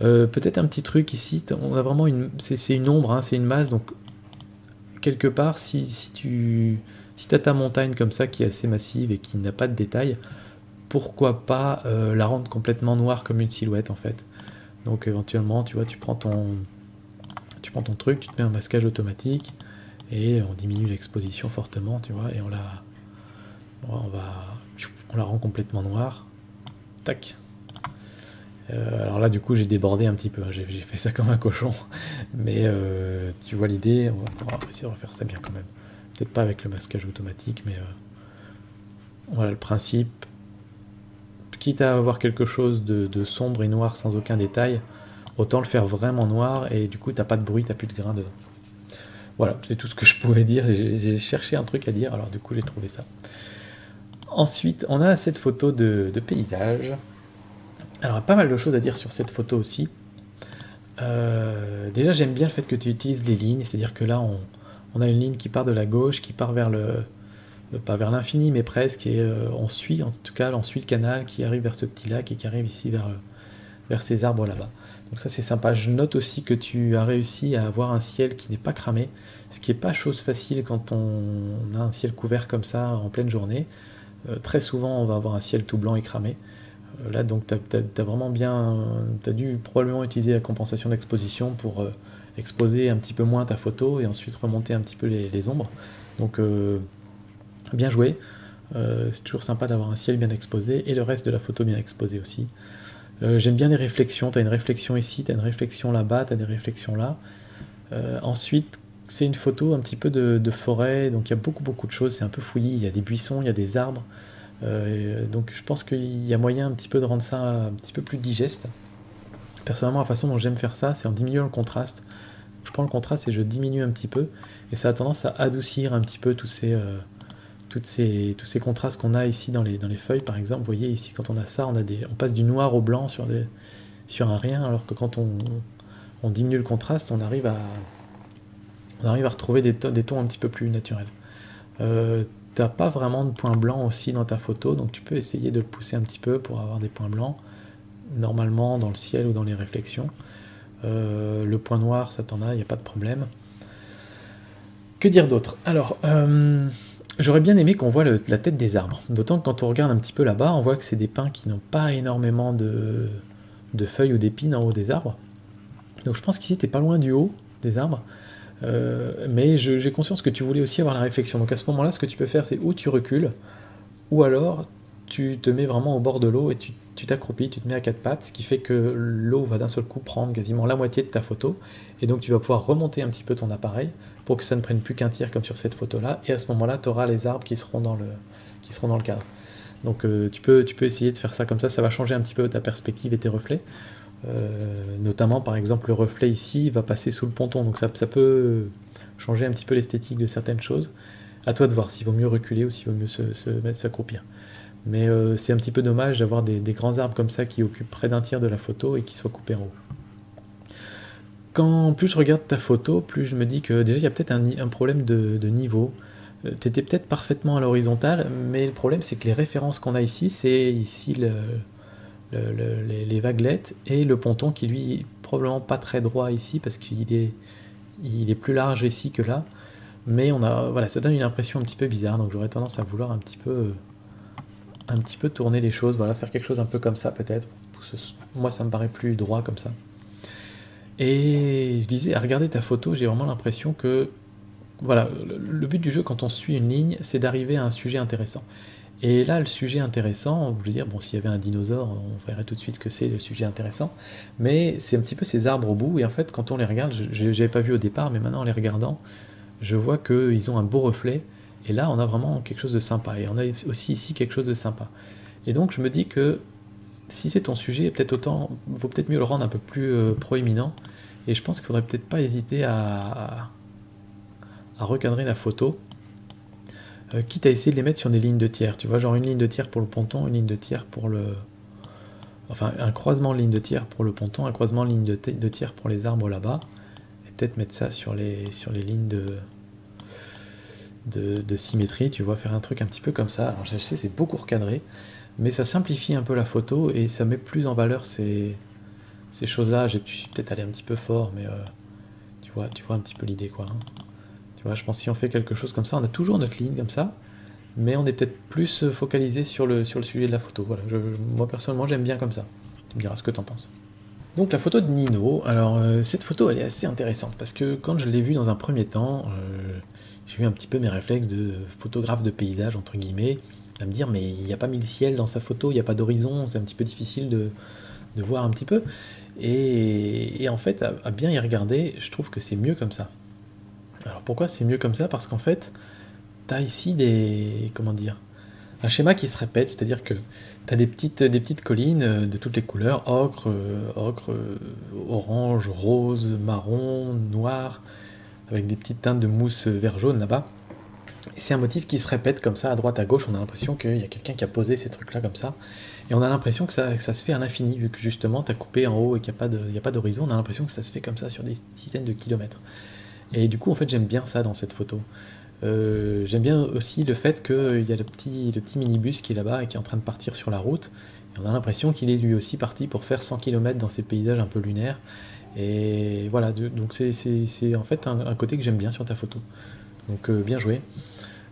Peut-être un petit truc ici, on a vraiment c'est une ombre, hein, c'est une masse, donc quelque part, si tu as ta montagne comme ça qui est assez massive et qui n'a pas de détails, pourquoi pas la rendre complètement noire comme une silhouette en fait. Donc éventuellement, tu vois, tu prends ton truc, tu te mets un masquage automatique et on diminue l'exposition fortement, tu vois, et on la rend complètement noire. Tac. Alors là, du coup, j'ai débordé un petit peu, hein, j'ai fait ça comme un cochon, mais tu vois l'idée, on va essayer de refaire ça bien quand même. Peut-être pas avec le masquage automatique, mais voilà le principe. Quitte à avoir quelque chose de sombre et noir sans aucun détail, autant le faire vraiment noir et du coup t'as pas de bruit, t'as plus de grains dedans. Voilà, c'est tout ce que je pouvais dire, j'ai cherché un truc à dire, alors du coup j'ai trouvé ça. Ensuite, on a cette photo de paysage. Alors, il y a pas mal de choses à dire sur cette photo aussi. Déjà, j'aime bien le fait que tu utilises les lignes, c'est-à-dire que là, on a une ligne qui part de la gauche, qui part vers pas vers l'infini, mais presque, et on suit, en tout cas, on suit le canal qui arrive vers ce petit lac et qui arrive ici vers ces arbres là-bas. Donc ça, c'est sympa. Je note aussi que tu as réussi à avoir un ciel qui n'est pas cramé, ce qui n'est pas chose facile quand on a un ciel couvert comme ça en pleine journée. Très souvent, on va avoir un ciel tout blanc et cramé. Là, donc, tu as vraiment bien... Tu as dû probablement utiliser la compensation d'exposition pour exposer un petit peu moins ta photo et ensuite remonter un petit peu les ombres. Donc, bien joué. C'est toujours sympa d'avoir un ciel bien exposé et le reste de la photo bien exposé aussi. J'aime bien les réflexions. Tu as une réflexion ici, tu as une réflexion là-bas, tu as des réflexions là. Ensuite, c'est une photo un petit peu de forêt, donc il y a beaucoup de choses, c'est un peu fouillis, il y a des buissons, il y a des arbres. Donc je pense qu'il y a moyen un petit peu de rendre ça un petit peu plus digeste. Personnellement, la façon dont j'aime faire ça, c'est en diminuant le contraste. Je prends le contraste et je diminue un petit peu, et ça a tendance à adoucir un petit peu tous ces contrastes qu'on a ici dans les feuilles, par exemple. Vous voyez ici, quand on a ça, on passe du noir au blanc sur un rien, alors que quand on diminue le contraste, on arrive à retrouver des tons un petit peu plus naturels. T'as pas vraiment de points blancs aussi dans ta photo, donc tu peux essayer de le pousser un petit peu pour avoir des points blancs, normalement dans le ciel ou dans les réflexions. Le point noir, ça t'en a, il n'y a pas de problème. Que dire d'autre? Alors, j'aurais bien aimé qu'on voit la tête des arbres, d'autant que quand on regarde un petit peu là-bas, on voit que c'est des pins qui n'ont pas énormément de feuilles ou d'épines en haut des arbres. Donc je pense qu'ici, t'es pas loin du haut des arbres. Mais j'ai conscience que tu voulais aussi avoir la réflexion. Donc à ce moment-là, ce que tu peux faire, c'est ou tu recules, ou alors tu te mets vraiment au bord de l'eau et tu t'accroupis, tu te mets à quatre pattes, ce qui fait que l'eau va d'un seul coup prendre quasiment la moitié de ta photo, et donc tu vas pouvoir remonter un petit peu ton appareil pour que ça ne prenne plus qu'un tiers comme sur cette photo-là, et à ce moment-là, tu auras les arbres qui seront dans le cadre. Donc tu peux essayer de faire ça comme ça va changer un petit peu ta perspective et tes reflets. Notamment par exemple le reflet ici va passer sous le ponton, donc ça peut changer un petit peu l'esthétique de certaines choses. À toi de voir s'il vaut mieux reculer ou s'il vaut mieux s'accroupir. Mais c'est un petit peu dommage d'avoir des grands arbres comme ça qui occupent près d'un tiers de la photo et qui soient coupés en haut. plus je regarde ta photo, plus je me dis que déjà il y a peut-être un problème de niveau. Tu étais peut-être parfaitement à l'horizontale, mais le problème c'est que les références qu'on a ici, c'est ici les vaguelettes et le ponton qui lui est probablement pas très droit ici parce il est plus large ici que là. Mais voilà, ça donne une impression un petit peu bizarre, donc j'aurais tendance à vouloir un petit peu tourner les choses, voilà, faire quelque chose un peu comme ça peut-être. Moi ça me paraît plus droit comme ça. Et je disais, à regarder ta photo, j'ai vraiment l'impression que, voilà, le but du jeu quand on suit une ligne, c'est d'arriver à un sujet intéressant. Et là, le sujet intéressant, je veux dire, bon, s'il y avait un dinosaure, on verrait tout de suite que c'est le sujet intéressant, mais c'est un petit peu ces arbres au bout, et en fait, quand on les regarde, je n'avais pas vu au départ, mais maintenant en les regardant, je vois qu'ils ont un beau reflet, et là, on a vraiment quelque chose de sympa, et on a aussi ici quelque chose de sympa. Et donc, je me dis que si c'est ton sujet, vaut peut-être mieux le rendre un peu plus proéminent, et je pense qu'il faudrait peut-être pas hésiter à recadrer la photo, quitte à essayer de les mettre sur des lignes de tiers, tu vois, genre une ligne de tiers pour le ponton, une ligne de tiers pour le... Enfin, un croisement de ligne de tiers pour le ponton, un croisement de ligne de tiers pour les arbres là-bas, et peut-être mettre ça sur les lignes de symétrie, tu vois, faire un truc un petit peu comme ça. Alors je sais, c'est beaucoup recadré, mais ça simplifie un peu la photo et ça met plus en valeur ces choses-là. J'ai peut-être allé un petit peu fort, mais tu vois un petit peu l'idée, quoi. Hein. Tu vois, je pense que si on fait quelque chose comme ça, on a toujours notre ligne comme ça, mais on est peut-être plus focalisé sur le sujet de la photo. Voilà, moi personnellement, j'aime bien comme ça. Tu me diras ce que t'en penses. Donc la photo de Nino, alors cette photo elle est assez intéressante parce que quand je l'ai vue dans un premier temps, j'ai eu un petit peu mes réflexes de photographe de paysage entre guillemets, à me dire mais il n'y a pas mis le ciel dans sa photo, il n'y a pas d'horizon, c'est un petit peu difficile de voir un petit peu. Et en fait, à bien y regarder, je trouve que c'est mieux comme ça. Alors pourquoi c'est mieux comme ça? Parce qu'en fait, tu as ici comment dire, un schéma qui se répète, c'est-à-dire que tu as des petites collines de toutes les couleurs, ocre, orange, rose, marron, noir, avec des petites teintes de mousse vert jaune là-bas. Et c'est un motif qui se répète comme ça à droite à gauche, on a l'impression qu'il y a quelqu'un qui a posé ces trucs-là comme ça. Et on a l'impression que ça se fait à l'infini, vu que justement tu as coupé en haut et qu'il n'y a pas d'horizon, on a l'impression que ça se fait comme ça sur des dizaines de kilomètres. Et du coup, en fait, j'aime bien ça dans cette photo. J'aime bien aussi le fait qu'il y a le petit minibus qui est là-bas et qui est en train de partir sur la route. Et on a l'impression qu'il est lui aussi parti pour faire 100 km dans ces paysages un peu lunaires. Et voilà, donc c'est en fait un côté que j'aime bien sur ta photo. Donc bien joué.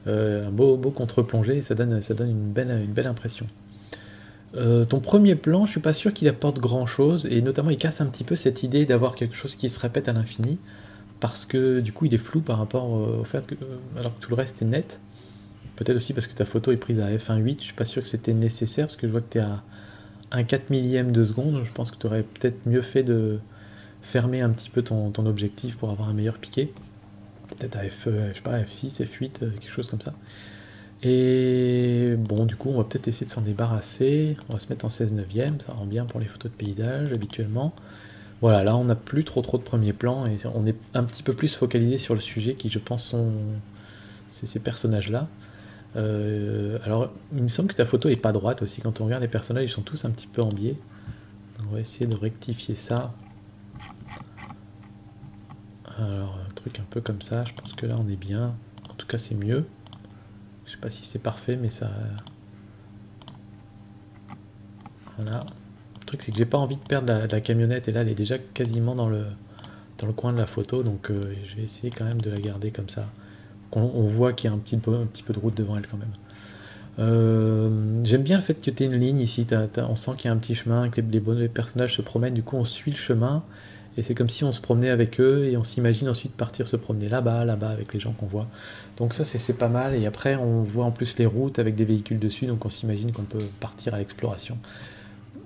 Un beau contre-plongé, et ça donne une belle impression. Ton premier plan, je suis pas sûr qu'il apporte grand-chose, et notamment il casse un petit peu cette idée d'avoir quelque chose qui se répète à l'infini, parce que du coup il est flou par rapport au fait que, alors que tout le reste est net. Peut-être aussi parce que ta photo est prise à f1.8, je suis pas sûr que c'était nécessaire, parce que je vois que tu es à 1/4 millième de seconde, je pense que tu aurais peut-être mieux fait de fermer un petit peu ton objectif pour avoir un meilleur piqué. Peut-être à je sais pas, f6, f8, quelque chose comme ça. Et bon, du coup, on va peut-être essayer de s'en débarrasser. On va se mettre en 16 neuvième, ça rend bien pour les photos de paysage habituellement. Voilà, là on n'a plus trop de premiers plans et on est un petit peu plus focalisé sur le sujet qui, je pense, sont ces personnages-là. Alors, il me semble que ta photo est pas droite aussi. Quand on regarde les personnages, ils sont tous un petit peu en biais. On va essayer de rectifier ça. Alors, un truc un peu comme ça, je pense que là on est bien. En tout cas, c'est mieux. Je sais pas si c'est parfait, mais ça... Voilà. Le truc, c'est que j'ai pas envie de perdre la camionnette, et là, elle est déjà quasiment dans le coin de la photo, donc je vais essayer quand même de la garder comme ça. On voit qu'il y a un petit peu de route devant elle quand même. J'aime bien le fait que tu aies une ligne ici, on sent qu'il y a un petit chemin, que les personnages se promènent, du coup on suit le chemin, et c'est comme si on se promenait avec eux, et on s'imagine ensuite partir se promener là-bas, avec les gens qu'on voit. Donc ça c'est pas mal, et après on voit en plus les routes avec des véhicules dessus, donc on s'imagine qu'on peut partir à l'exploration.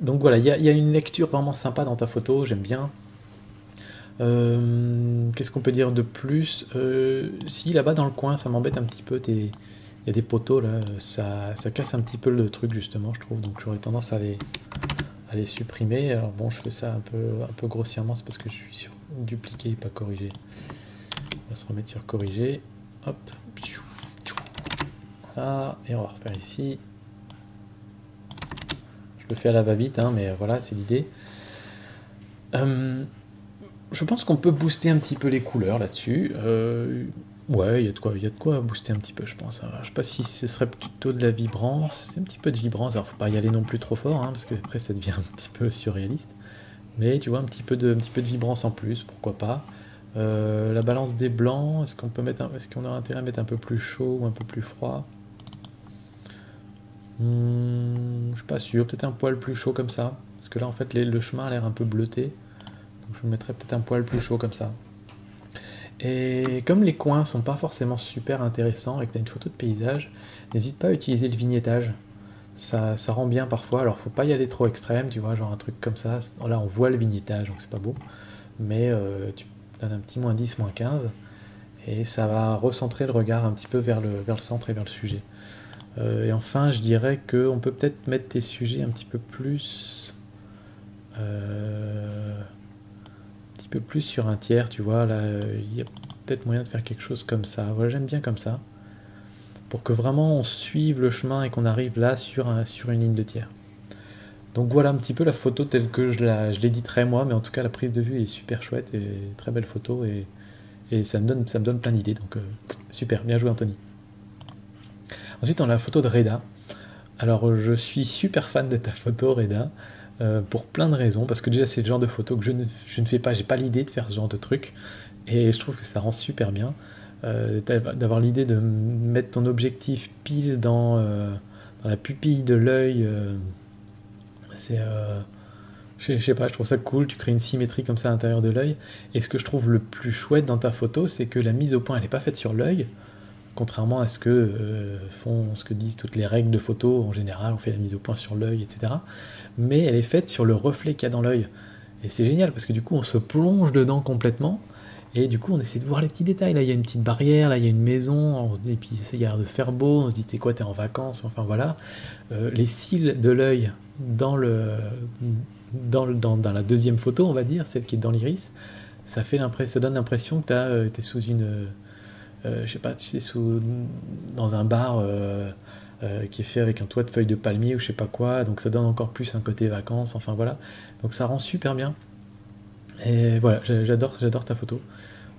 Donc voilà, il y a une lecture vraiment sympa dans ta photo, j'aime bien. Qu'est-ce qu'on peut dire de plus? Si là-bas dans le coin, ça m'embête un petit peu, il y a des poteaux là, ça casse un petit peu le truc justement, je trouve, donc j'aurais tendance à les supprimer. Alors bon, je fais ça un peu grossièrement, c'est parce que je suis sur dupliquer et pas corriger. On va se remettre sur corriger, hop, voilà, et on va refaire ici. Je le fais à la va-vite, hein, mais voilà, c'est l'idée. je pense qu'on peut booster un petit peu les couleurs là-dessus. Ouais, il y a de quoi booster un petit peu, je pense. Alors, je sais pas si ce serait plutôt de la vibrance, un petit peu de vibrance. Alors, faut pas y aller non plus trop fort, hein, parce que après ça devient un petit peu surréaliste. Mais tu vois, un petit peu de vibrance en plus, pourquoi pas. La balance des blancs, est-ce qu'on a intérêt à mettre un peu plus chaud ou un peu plus froid? Je suis pas sûr, peut-être un poil plus chaud comme ça. Parce que là, en fait, le chemin a l'air un peu bleuté. Donc je mettrais peut-être un poil plus chaud comme ça. Et comme les coins sont pas forcément super intéressants et que tu as une photo de paysage, n'hésite pas à utiliser le vignettage. Ça rend bien parfois, alors faut pas y aller trop extrême, tu vois, genre un truc comme ça. Là, on voit le vignettage, donc c'est pas beau. Mais tu donnes un petit -10, -15, et ça va recentrer le regard un petit peu vers le centre et vers le sujet. Et enfin, je dirais qu'on peut peut-être mettre tes sujets un petit peu plus... un petit peu plus sur un tiers, tu vois, là, il y a peut-être moyen de faire quelque chose comme ça. Voilà, j'aime bien comme ça, pour que vraiment on suive le chemin et qu'on arrive là sur une ligne de tiers. Donc voilà un petit peu la photo telle que je l'éditerai moi, mais en tout cas la prise de vue est super chouette et très belle photo et ça me donne plein d'idées, donc super, bien joué Anthony. Ensuite on a la photo de Reda. Alors je suis super fan de ta photo Reda, pour plein de raisons, parce que déjà c'est le genre de photo que je ne fais pas, j'ai pas l'idée de faire ce genre de truc, et je trouve que ça rend super bien. D'avoir l'idée de mettre ton objectif pile dans la pupille de l'œil, c'est... je sais pas, je trouve ça cool, tu crées une symétrie comme ça à l'intérieur de l'œil. Et ce que je trouve le plus chouette dans ta photo, c'est que la mise au point, elle n'est pas faite sur l'œil, contrairement à ce que disent toutes les règles de photo. En général, on fait la mise au point sur l'œil, etc. Mais elle est faite sur le reflet qu'il y a dans l'œil. Et c'est génial, parce que du coup, on se plonge dedans complètement, et du coup, on essaie de voir les petits détails. Là, il y a une petite barrière, là, il y a une maison, on se dit, et puis il y a l'air de faire beau, on se dit, t'es quoi, t'es en vacances, enfin voilà. Les cils de l'œil dans dans la deuxième photo, on va dire, celle qui est dans l'iris, ça donne l'impression que t'es sous je sais pas, tu sais, dans un bar qui est fait avec un toit de feuilles de palmier ou je sais pas quoi, donc ça donne encore plus un côté vacances, enfin voilà. Donc ça rend super bien. Et voilà, j'adore ta photo.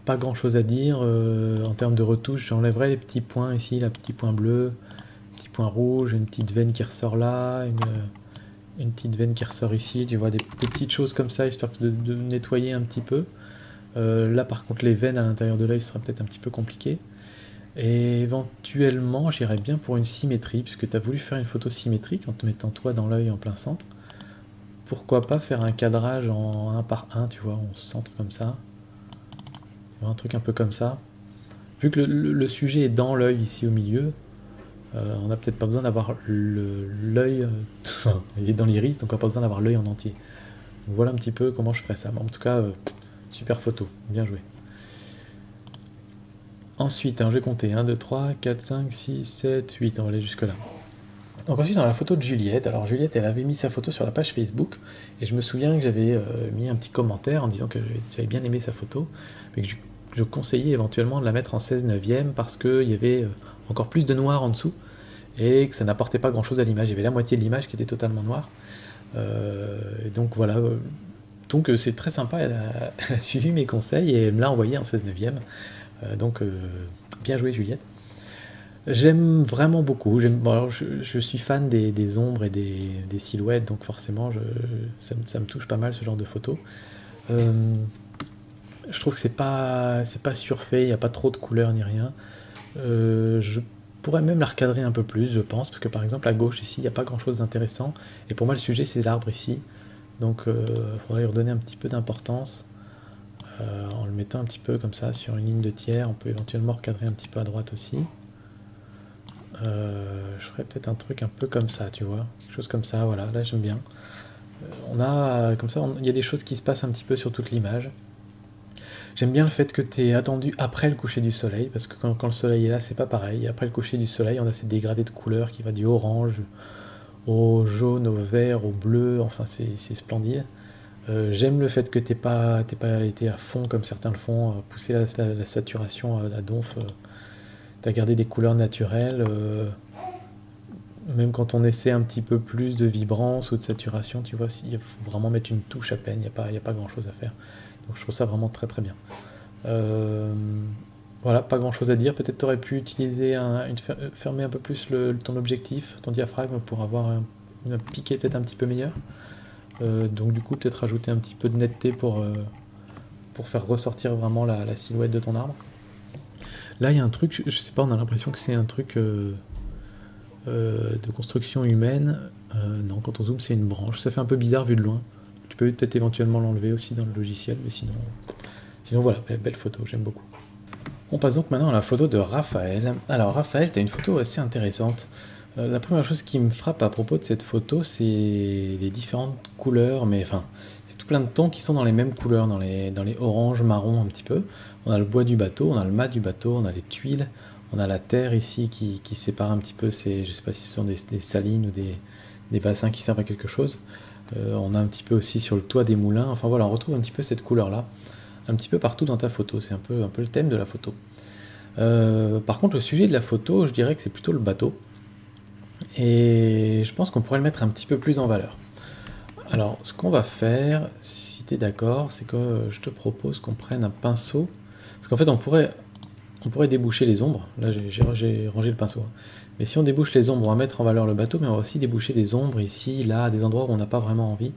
Pas grand chose à dire. En termes de retouche, j'enlèverai les petits points ici, la petit point bleu, petit point rouge, une petite veine qui ressort là, une petite veine qui ressort ici, tu vois, des petites choses comme ça, histoire de nettoyer un petit peu. Là par contre les veines à l'intérieur de l'œil sera peut-être un petit peu compliqué. Et éventuellement j'irais bien pour une symétrie, puisque tu as voulu faire une photo symétrique en te mettant toi dans l'œil en plein centre. Pourquoi pas faire un cadrage en 1 par 1, tu vois, on se centre comme ça. Un truc un peu comme ça. Vu que le sujet est dans l'œil ici au milieu, on n'a peut-être pas besoin d'avoir l'œil, enfin, il est dans l'iris, donc on n'a pas besoin d'avoir l'œil en entier. Donc voilà un petit peu comment je ferais ça. En tout cas, super photo, bien joué. Ensuite, hein, je vais compter 1, 2, 3, 4, 5, 6, 7, 8, on va aller jusque là. Donc ensuite, on a la photo de Juliette. Alors Juliette, elle avait mis sa photo sur la page Facebook, et je me souviens que j'avais mis un petit commentaire en disant que j'avais bien aimé sa photo, mais que je conseillais éventuellement de la mettre en 16/9 parce qu'il y avait encore plus de noir en dessous, et que ça n'apportait pas grand chose à l'image. Il y avait la moitié de l'image qui était totalement noire. Et donc voilà. Donc c'est très sympa, elle a suivi mes conseils et elle me l'a envoyé en 16/9. Donc bien joué Juliette. J'aime vraiment beaucoup. Bon, alors, je suis fan des ombres et des silhouettes, donc forcément ça me touche pas mal ce genre de photos. Je trouve que c'est pas surfait, il n'y a pas trop de couleurs ni rien. Je pourrais même la recadrer un peu plus, je pense, parce que par exemple à gauche ici, il n'y a pas grand chose d'intéressant. Et pour moi le sujet c'est l'arbre ici. Donc il faudrait lui redonner un petit peu d'importance. En le mettant un petit peu comme ça sur une ligne de tiers. On peut éventuellement recadrer un petit peu à droite aussi. Je ferais peut-être un truc un peu comme ça, tu vois, quelque chose comme ça, voilà, là j'aime bien. On a, comme ça, il y a des choses qui se passent un petit peu sur toute l'image. J'aime bien le fait que tu aies attendu après le coucher du soleil, parce que quand le soleil est là, c'est pas pareil. Après le coucher du soleil, on a ces dégradés de couleurs qui va du orange au jaune, au vert, au bleu, enfin c'est splendide. J'aime le fait que t'aies pas été à fond comme certains le font, pousser la saturation à donf. T'as gardé des couleurs naturelles, même quand on essaie un petit peu plus de vibrance ou de saturation, tu vois, il faut vraiment mettre une touche à peine, il n'y a pas grand chose à faire. Donc je trouve ça vraiment très très bien. Voilà, pas grand chose à dire. Peut-être tu aurais pu utiliser fermer un peu plus ton objectif, ton diaphragme, pour avoir un piqué peut-être un petit peu meilleur. Donc du coup, peut-être rajouter un petit peu de netteté pour faire ressortir vraiment la silhouette de ton arbre. Là, il y a un truc, je sais pas, on a l'impression que c'est un truc de construction humaine. Non, quand on zoome, c'est une branche. Ça fait un peu bizarre vu de loin. Tu peux peut-être éventuellement l'enlever aussi dans le logiciel, mais sinon voilà, belle photo, j'aime beaucoup. On passe donc maintenant à la photo de Raphaël. Alors Raphaël, tu as une photo assez intéressante. La première chose qui me frappe à propos de cette photo, c'est les différentes couleurs, mais enfin, c'est tout plein de tons qui sont dans les mêmes couleurs, dans les oranges, marrons un petit peu. On a le bois du bateau, on a le mât du bateau, on a les tuiles, on a la terre ici qui sépare un petit peu, je sais pas si ce sont des salines ou des bassins qui servent à quelque chose. On a un petit peu aussi sur le toit des moulins, enfin voilà, on retrouve un petit peu cette couleur-là, un petit peu partout dans ta photo, c'est un peu le thème de la photo. Par contre, le sujet de la photo, je dirais que c'est plutôt le bateau. Et je pense qu'on pourrait le mettre un petit peu plus en valeur. Alors, ce qu'on va faire, si tu es d'accord, c'est que je te propose qu'on prenne un pinceau. Parce qu'en fait, on pourrait déboucher les ombres. Là, j'ai rangé le pinceau. Mais si on débouche les ombres, on va mettre en valeur le bateau, mais on va aussi déboucher des ombres ici, là, des endroits où on n'a pas vraiment envie.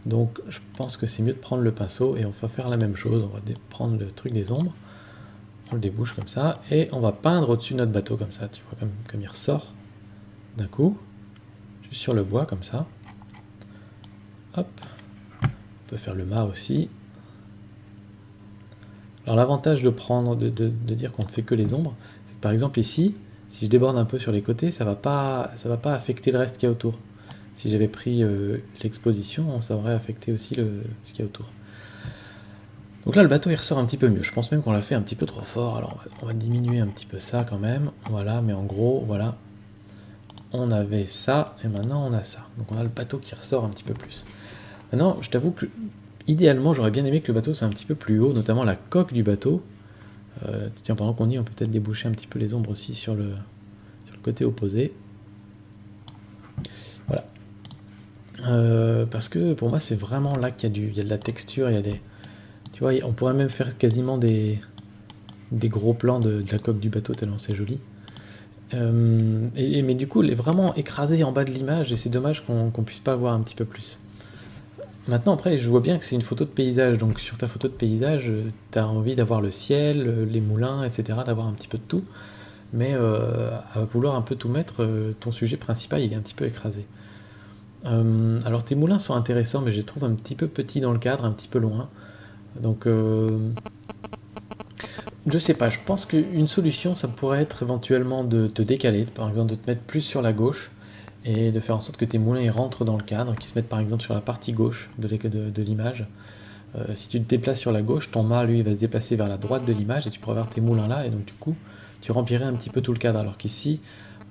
Donc, je pense que c'est mieux de prendre le pinceau et on va faire la même chose. On va prendre le truc des ombres. On le débouche comme ça, et on va peindre au-dessus de notre bateau comme ça, tu vois, comme il ressort d'un coup, juste sur le bois comme ça. Hop, on peut faire le mât aussi. Alors l'avantage de dire qu'on ne fait que les ombres, c'est que par exemple ici, si je déborde un peu sur les côtés, ça va pas affecter le reste qu'il y a autour. Si j'avais pris l'exposition, ça aurait affecté aussi ce qu'il y a autour. Donc là, le bateau, il ressort un petit peu mieux. Je pense même qu'on l'a fait un petit peu trop fort. Alors, on va diminuer un petit peu ça quand même. Voilà, mais en gros, voilà. On avait ça, et maintenant on a ça. Donc on a le bateau qui ressort un petit peu plus. Maintenant, je t'avoue que, idéalement, j'aurais bien aimé que le bateau soit un petit peu plus haut, notamment la coque du bateau. Tiens, pendant qu'on y est, on peut peut-être déboucher un petit peu les ombres aussi sur le côté opposé. Voilà. Parce que, pour moi, c'est vraiment là qu'il y a de la texture, il y a des... Tu vois, on pourrait même faire quasiment des gros plans de la coque du bateau, tellement c'est joli. Mais du coup, elle est vraiment écrasée en bas de l'image, et c'est dommage qu'on puisse pas voir un petit peu plus. Maintenant, après, je vois bien que c'est une photo de paysage, donc sur ta photo de paysage, tu as envie d'avoir le ciel, les moulins, etc., d'avoir un petit peu de tout, mais à vouloir un peu tout mettre, ton sujet principal, il est un petit peu écrasé. Alors tes moulins sont intéressants, mais je les trouve un petit peu petits dans le cadre, un petit peu loin. Donc, je sais pas, je pense qu'une solution, ça pourrait être éventuellement de te décaler, par exemple de te mettre plus sur la gauche, et de faire en sorte que tes moulins ils rentrent dans le cadre, qu'ils se mettent par exemple sur la partie gauche de l'image. Si tu te déplaces sur la gauche, ton mât, lui, va se déplacer vers la droite de l'image, et tu pourras avoir tes moulins là, et donc du coup, tu remplirais un petit peu tout le cadre, alors qu'ici,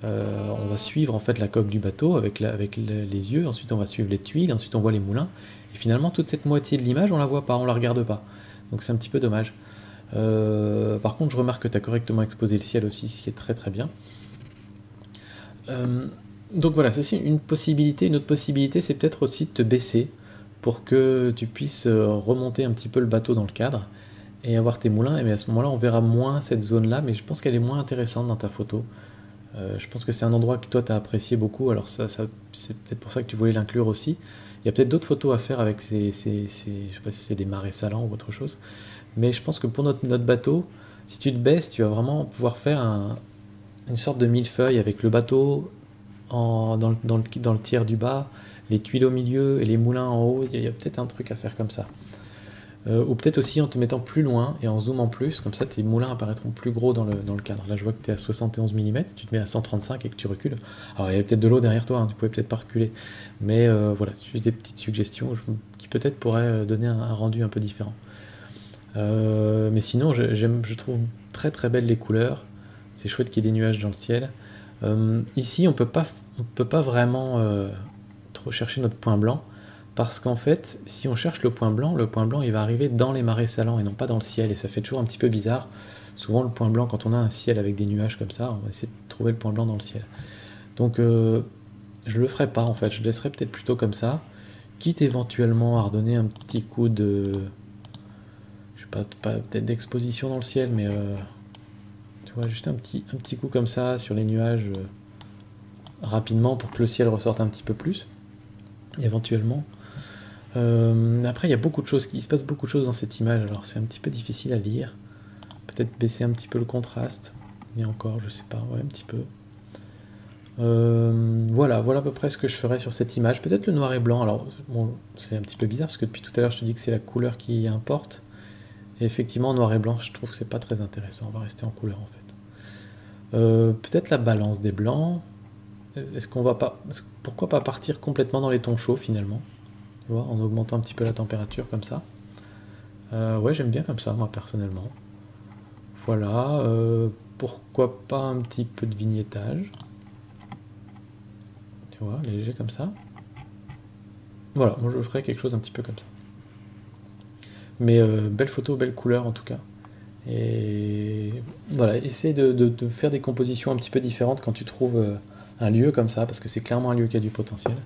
on va suivre en fait la coque du bateau avec les yeux, ensuite on va suivre les tuiles, ensuite on voit les moulins, et finalement toute cette moitié de l'image on la voit pas, on la regarde pas. Donc c'est un petit peu dommage. Par contre je remarque que tu as correctement exposé le ciel aussi, ce qui est très très bien. Donc voilà, c'est une possibilité. Une autre possibilité, c'est peut-être aussi de te baisser pour que tu puisses remonter un petit peu le bateau dans le cadre et avoir tes moulins. Et à ce moment-là, on verra moins cette zone-là, mais je pense qu'elle est moins intéressante dans ta photo. Je pense que c'est un endroit que toi tu as apprécié beaucoup, alors c'est peut-être pour ça que tu voulais l'inclure aussi. Il y a peut-être d'autres photos à faire avec je sais pas si c'est des marais salants ou autre chose, mais je pense que pour notre bateau, si tu te baisses, tu vas vraiment pouvoir faire une sorte de millefeuille avec le bateau dans le tiers du bas, les tuiles au milieu et les moulins en haut. Il y a peut-être un truc à faire comme ça. Ou peut-être aussi en te mettant plus loin et en zoomant plus, comme ça tes moulins apparaîtront plus gros dans le cadre. Là je vois que tu es à 71 mm, tu te mets à 135 et que tu recules. Alors il y a peut-être de l'eau derrière toi, hein, tu pouvais peut-être pas reculer. Mais voilà, c'est juste des petites suggestions qui peut-être pourraient donner un rendu un peu différent. Mais sinon je trouve très très belles les couleurs, c'est chouette qu'il y ait des nuages dans le ciel. Ici on peut pas vraiment trop chercher notre point blanc, parce qu'en fait, si on cherche le point blanc il va arriver dans les marais salants et non pas dans le ciel, et ça fait toujours un petit peu bizarre. Souvent le point blanc, quand on a un ciel avec des nuages comme ça, on va essayer de trouver le point blanc dans le ciel. Donc je le ferai pas en fait, je laisserai peut-être plutôt comme ça, quitte éventuellement à redonner un petit coup de pas peut-être d'exposition dans le ciel, mais tu vois, juste un petit coup comme ça sur les nuages rapidement pour que le ciel ressorte un petit peu plus, éventuellement. Après, il y a beaucoup de choses, il se passe beaucoup de choses dans cette image, alors c'est un petit peu difficile à lire. Peut-être baisser un petit peu le contraste, et encore, je sais pas, ouais, un petit peu. Voilà à peu près ce que je ferais sur cette image. Peut-être le noir et blanc, alors bon, c'est un petit peu bizarre parce que depuis tout à l'heure je te dis que c'est la couleur qui importe. Et effectivement, noir et blanc, je trouve que c'est pas très intéressant, on va rester en couleur en fait. Peut-être la balance des blancs. Est-ce qu'on va pas. Pourquoi pas partir complètement dans les tons chauds finalement? Tu vois, en augmentant un petit peu la température comme ça. Ouais, j'aime bien comme ça, moi personnellement. Voilà. Pourquoi pas un petit peu de vignettage? Tu vois, léger comme ça. Voilà, moi je ferais quelque chose un petit peu comme ça. Mais belle photo, belle couleur en tout cas. Et voilà, essaie de faire des compositions un petit peu différentes quand tu trouves un lieu comme ça, parce que c'est clairement un lieu qui a du potentiel.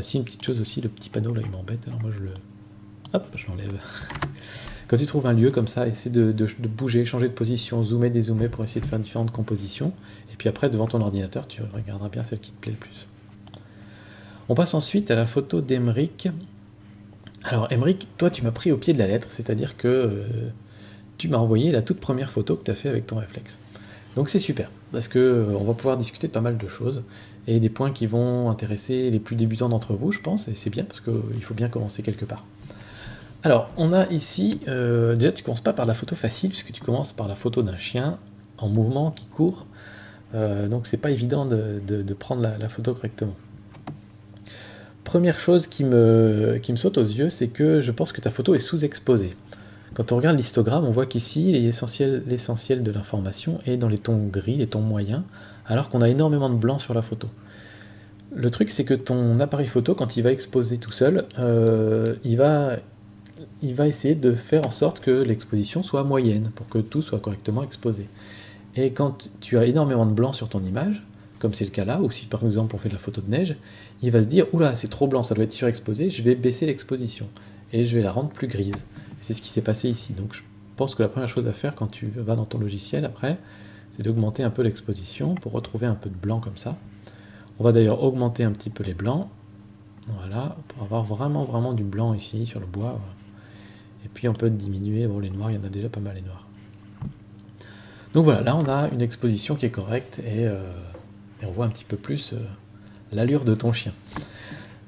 Si, une petite chose aussi, le petit panneau là il m'embête, alors moi je le... Hop, je l'enlève. Quand tu trouves un lieu comme ça, essaie de bouger, changer de position, zoomer, dézoomer pour essayer de faire différentes compositions. Et puis après, devant ton ordinateur, tu regarderas bien celle qui te plaît le plus. On passe ensuite à la photo d'Emeric. Alors Emeric, toi tu m'as pris au pied de la lettre, c'est-à-dire que tu m'as envoyé la toute première photo que tu as fait avec ton réflexe. Donc c'est super, parce que on va pouvoir discuter de pas mal de choses, et des points qui vont intéresser les plus débutants d'entre vous, je pense, et c'est bien, parce qu'il faut bien commencer quelque part. Alors, on a ici, déjà tu commences pas par la photo facile, puisque tu commences par la photo d'un chien en mouvement qui court, donc c'est pas évident de prendre la photo correctement. Première chose qui me saute aux yeux, c'est que je pense que ta photo est sous-exposée. Quand on regarde l'histogramme, on voit qu'ici, l'essentiel de l'information est dans les tons gris, les tons moyens, alors qu'on a énormément de blanc sur la photo. Le truc, c'est que ton appareil photo, quand il va exposer tout seul, il va essayer de faire en sorte que l'exposition soit moyenne, pour que tout soit correctement exposé. Et quand tu as énormément de blanc sur ton image, comme c'est le cas là, ou si par exemple on fait de la photo de neige, il va se dire « Oula, c'est trop blanc, ça doit être surexposé, je vais baisser l'exposition, et je vais la rendre plus grise. » C'est ce qui s'est passé ici. Donc je pense que la première chose à faire quand tu vas dans ton logiciel après, c'est d'augmenter un peu l'exposition pour retrouver un peu de blanc comme ça. On va d'ailleurs augmenter un petit peu les blancs, voilà, pour avoir vraiment du blanc ici sur le bois. Voilà. Et puis on peut diminuer, bon les noirs, il y en a déjà pas mal les noirs. Donc voilà, là on a une exposition qui est correcte et on voit un petit peu plus l'allure de ton chien.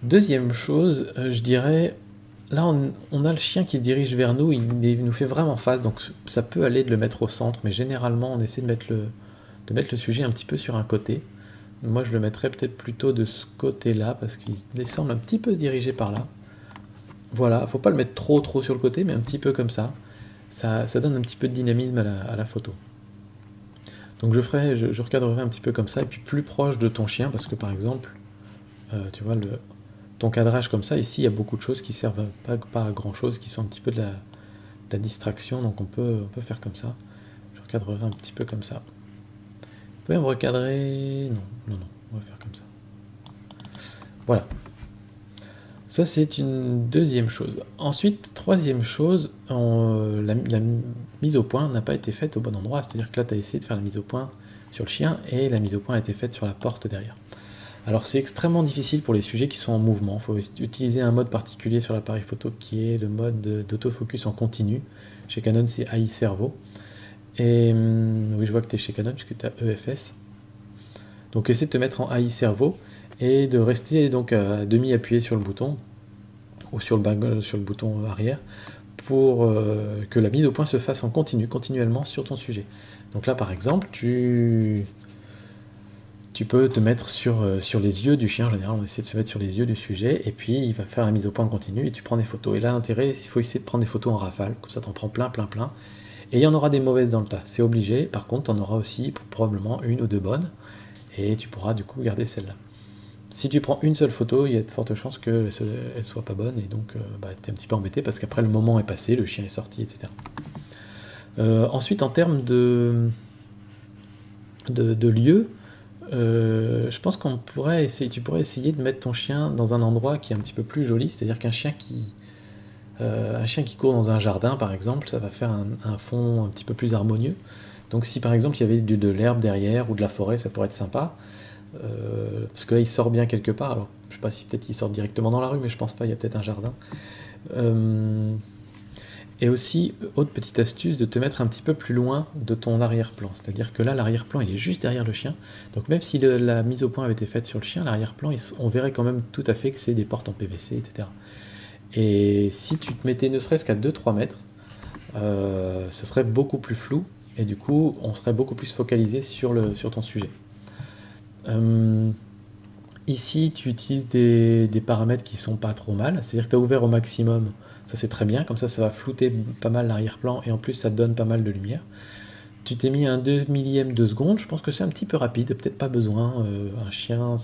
Deuxième chose, je dirais, là on a le chien qui se dirige vers nous, il nous fait vraiment face, donc ça peut aller de le mettre au centre, mais généralement on essaie de mettre le sujet un petit peu sur un côté. Moi je le mettrais peut-être plutôt de ce côté-là, parce qu'il semble un petit peu se diriger par là. Voilà, faut pas le mettre trop sur le côté, mais un petit peu comme ça. Ça donne un petit peu de dynamisme à la photo. Donc je recadrerai un petit peu comme ça, et puis plus proche de ton chien, parce que par exemple, tu vois, ton cadrage comme ça, ici il y a beaucoup de choses qui servent pas à grand chose, qui sont un petit peu de la distraction, donc on peut faire comme ça. Je recadrerai un petit peu comme ça. Vous pouvez me recadrer... Non, on va faire comme ça. Voilà. Ça c'est une deuxième chose. Ensuite, troisième chose, la mise au point n'a pas été faite au bon endroit, c'est-à-dire que là tu as essayé de faire la mise au point sur le chien, et la mise au point a été faite sur la porte derrière. Alors c'est extrêmement difficile pour les sujets qui sont en mouvement, il faut utiliser un mode particulier sur l'appareil photo qui est le mode d'autofocus en continu. Chez Canon c'est AI Servo. Et oui, je vois que tu es chez Canon puisque tu as EFS. Donc essaie de te mettre en AI Servo et de rester donc à demi appuyé sur le bouton ou sur le bouton arrière pour que la mise au point se fasse en continu, continuellement sur ton sujet. Donc là par exemple, tu peux te mettre sur les yeux du chien. En général, on essaie de se mettre sur les yeux du sujet, et puis il va faire la mise au point continue, et tu prends des photos. Et là, l'intérêt, il faut essayer de prendre des photos en rafale, comme ça t'en prends plein. Et il y en aura des mauvaises dans le tas, c'est obligé. Par contre, t'en auras aussi probablement une ou deux bonnes, et tu pourras du coup garder celle-là. Si tu prends une seule photo, il y a de fortes chances qu'elle ne soit pas bonne, et donc t'es un petit peu embêté, parce qu'après le moment est passé, le chien est sorti, etc. Ensuite, en termes de lieu, je pense qu'on pourrait tu pourrais essayer de mettre ton chien dans un endroit qui est un petit peu plus joli, c'est-à-dire qu'un chien qui... Un chien qui court dans un jardin, par exemple, ça va faire un fond un petit peu plus harmonieux. Donc si par exemple il y avait de l'herbe derrière ou de la forêt, ça pourrait être sympa. Parce que là il sort bien quelque part. Alors je sais pas si peut-être il sort directement dans la rue, mais je pense pas, il y a peut-être un jardin. Et aussi, autre petite astuce, de te mettre un petit peu plus loin de ton arrière-plan. C'est-à-dire que là, l'arrière-plan, il est juste derrière le chien. Donc même si la mise au point avait été faite sur le chien, l'arrière-plan, on verrait quand même tout à fait que c'est des portes en PVC, etc. Et si tu te mettais ne serait-ce qu'à 2-3 mètres, ce serait beaucoup plus flou. Et du coup, on serait beaucoup plus focalisé sur ton sujet. Ici, tu utilises des paramètres qui sont pas trop mal. C'est-à-dire que tu as ouvert au maximum. Ça c'est très bien, comme ça va flouter pas mal l'arrière-plan et en plus ça te donne pas mal de lumière. Tu t'es mis un 2 millième de seconde, je pense que c'est un petit peu rapide, peut-être pas besoin. Un chien,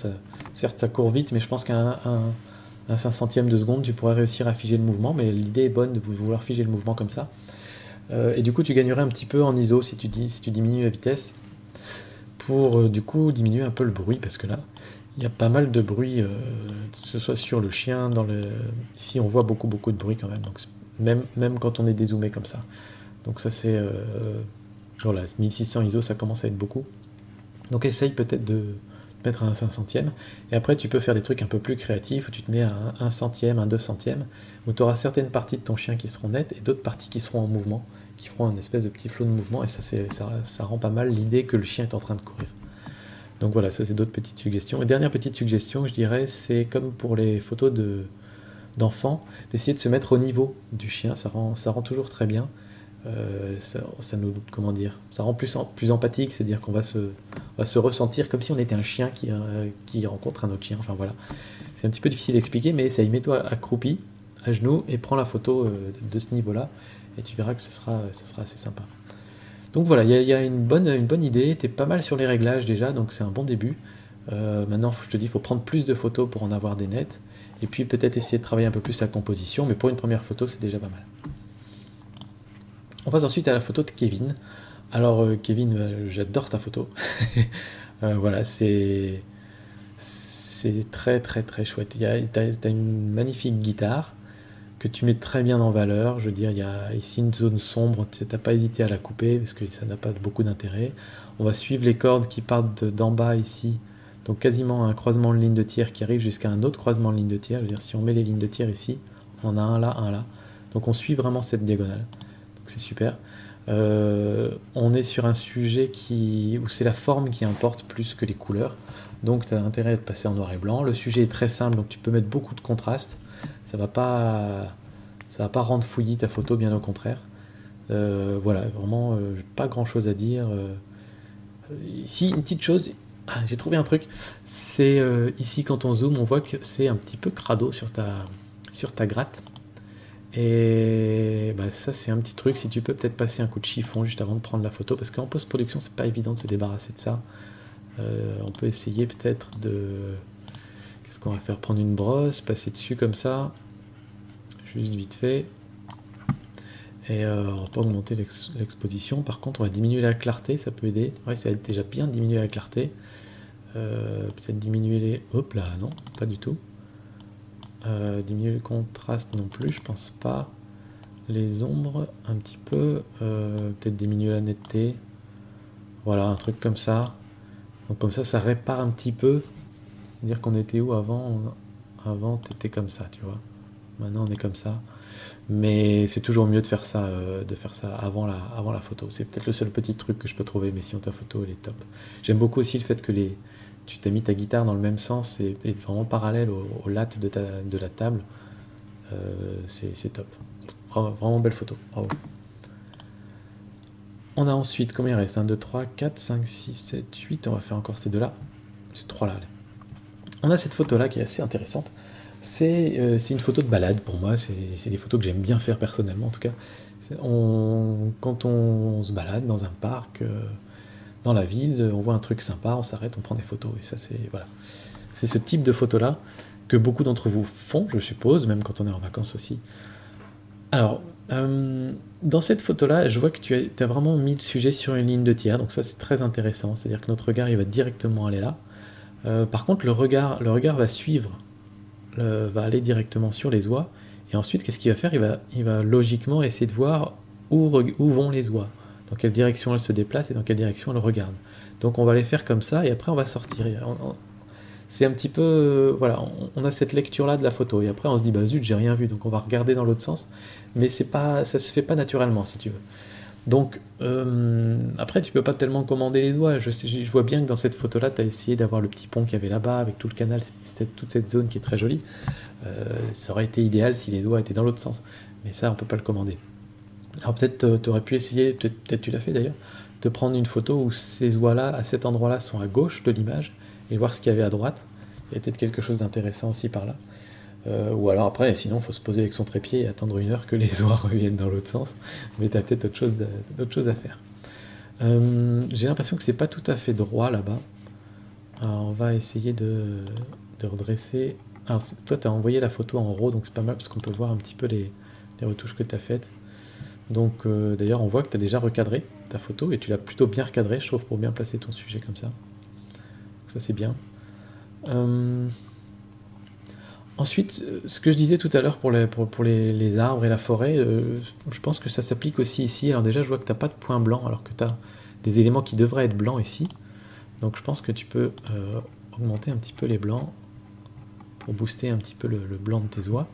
certes ça court vite, mais je pense qu'un 5 centième de seconde, tu pourrais réussir à figer le mouvement, mais l'idée est bonne de vouloir figer le mouvement comme ça. Et du coup tu gagnerais un petit peu en ISO si tu diminues la vitesse, pour du coup diminuer un peu le bruit, parce que là, il y a pas mal de bruit, que ce soit sur le chien, ici on voit beaucoup de bruit quand même, donc même quand on est dézoomé comme ça. Donc ça c'est... voilà, 1600 ISO ça commence à être beaucoup. Donc essaye peut-être de mettre à un 5 centième, et après tu peux faire des trucs un peu plus créatifs, où tu te mets à un centième, un 2 centième, où tu auras certaines parties de ton chien qui seront nettes, et d'autres parties qui seront en mouvement, qui feront un espèce de petit flot de mouvement, et ça rend pas mal l'idée que le chien est en train de courir. Donc voilà, ça c'est d'autres petites suggestions. Et dernière petite suggestion, je dirais, c'est comme pour les photos d'enfants, d'essayer de se mettre au niveau du chien, ça rend toujours très bien. Ça nous, comment dire, ça rend plus empathique, c'est-à-dire qu'on va se ressentir comme si on était un chien qui rencontre un autre chien. Enfin voilà, c'est un petit peu difficile à expliquer, mais essaye, mets-toi accroupi, à genoux, et prends la photo de ce niveau-là, et tu verras que ce sera assez sympa. Donc voilà, il y a une bonne idée, tu es pas mal sur les réglages déjà, donc c'est un bon début. Maintenant, je te dis, il faut prendre plus de photos pour en avoir des nettes, et puis peut-être essayer de travailler un peu plus la composition, mais pour une première photo, c'est déjà pas mal. On passe ensuite à la photo de Kevin. Alors Kevin, j'adore ta photo. Voilà, c'est très chouette. T'as une magnifique guitare que tu mets très bien en valeur. Je veux dire, il y a ici une zone sombre, tu n'as pas hésité à la couper parce que ça n'a pas beaucoup d'intérêt. On va suivre les cordes qui partent d'en bas ici, donc quasiment un croisement de ligne de tir qui arrive jusqu'à un autre croisement de ligne de tir. Je veux dire, si on met les lignes de tir ici, on en a un là, un là. Donc on suit vraiment cette diagonale. Donc c'est super. On est sur un sujet où c'est la forme qui importe plus que les couleurs. Donc tu as intérêt à te passer en noir et blanc. Le sujet est très simple, donc tu peux mettre beaucoup de contraste. Ça va pas rendre fouillis ta photo, bien au contraire. Voilà, vraiment pas grand chose à dire. Ici, une petite chose, j'ai trouvé un truc, c'est ici quand on zoome, on voit que c'est un petit peu crado sur ta gratte. Et bah, ça c'est un petit truc, si tu peux peut-être passer un coup de chiffon juste avant de prendre la photo, parce qu'en post-production c'est pas évident de se débarrasser de ça. On peut essayer peut-être de... Qu'est-ce qu'on va faire? Prendre une brosse, passer dessus comme ça, juste vite fait. Et on va pas augmenter l'exposition, par contre on va diminuer la clarté, ça peut aider. Ouais, ça aide déjà bien de diminuer la clarté. Peut-être diminuer les... Hop là, non, pas du tout. Diminuer le contraste non plus, je pense pas. Les ombres, un petit peu. Peut-être diminuer la netteté. Voilà, un truc comme ça. Donc comme ça répare un petit peu. C'est-à-dire qu'on était où avant? Avant, t'étais comme ça, tu vois. Maintenant, on est comme ça. Mais c'est toujours mieux de faire ça avant la photo. C'est peut-être le seul petit truc que je peux trouver, mais sinon ta photo, elle est top. J'aime beaucoup aussi le fait que tu t'as mis ta guitare dans le même sens et vraiment parallèle aux lattes de la table. C'est top. Vraiment belle photo. Bravo. On a ensuite, combien il reste? 1, 2, 3, 4, 5, 6, 7, 8. On va faire encore ces deux-là. Ces trois-là. On a cette photo-là qui est assez intéressante. C'est une photo de balade pour moi. C'est des photos que j'aime bien faire personnellement en tout cas. Quand on se balade dans un parc, dans la ville, on voit un truc sympa, on s'arrête, on prend des photos. Et ça, voilà. C'est ce type de photo-là que beaucoup d'entre vous font, je suppose, même quand on est en vacances aussi. Alors, dans cette photo-là, je vois que tu as vraiment mis le sujet sur une ligne de tir, donc ça c'est très intéressant, c'est-à-dire que notre regard il va directement aller là. Par contre, le regard va suivre, va aller directement sur les oies, Et ensuite, qu'est-ce qu'il va faire? Il va logiquement essayer de voir où vont les oies, dans quelle direction elles se déplacent et dans quelle direction elles regardent. Donc on va les faire comme ça, et après on va sortir. C'est un petit peu... voilà, on a cette lecture-là de la photo, et après on se dit, bah zut, j'ai rien vu, donc on va regarder dans l'autre sens, mais c'est pas, ça se fait pas naturellement, si tu veux. Donc, après, tu peux pas tellement commander les doigts. Je vois bien que dans cette photo-là, tu as essayé d'avoir le petit pont qu'il y avait là-bas, avec tout le canal, toute cette zone qui est très jolie. Ça aurait été idéal si les doigts étaient dans l'autre sens. Mais ça, on peut pas le commander. Alors peut-être tu aurais pu essayer, peut-être tu l'as fait d'ailleurs, de prendre une photo où ces oies-là, à cet endroit-là, sont à gauche de l'image, et voir ce qu'il y avait à droite. Il y a peut-être quelque chose d'intéressant aussi par là. Ou alors après, sinon, il faut se poser avec son trépied et attendre 1 heure que les oies reviennent dans l'autre sens. Mais tu as peut-être autre chose à faire. J'ai l'impression que c'est pas tout à fait droit là-bas. Alors on va essayer de redresser. Alors toi, tu as envoyé la photo en RAW, donc c'est pas mal parce qu'on peut voir un petit peu les retouches que tu as faites. Donc d'ailleurs, on voit que tu as déjà recadré ta photo et tu l'as plutôt bien recadré, je trouve, pour bien placer ton sujet comme ça. Donc ça, c'est bien. Ensuite, ce que je disais tout à l'heure pour les arbres et la forêt, je pense que ça s'applique aussi ici. Alors déjà, je vois que tu n'as pas de point blanc, alors que tu as des éléments qui devraient être blancs ici. Donc je pense que tu peux augmenter un petit peu les blancs pour booster un petit peu le blanc de tes oies.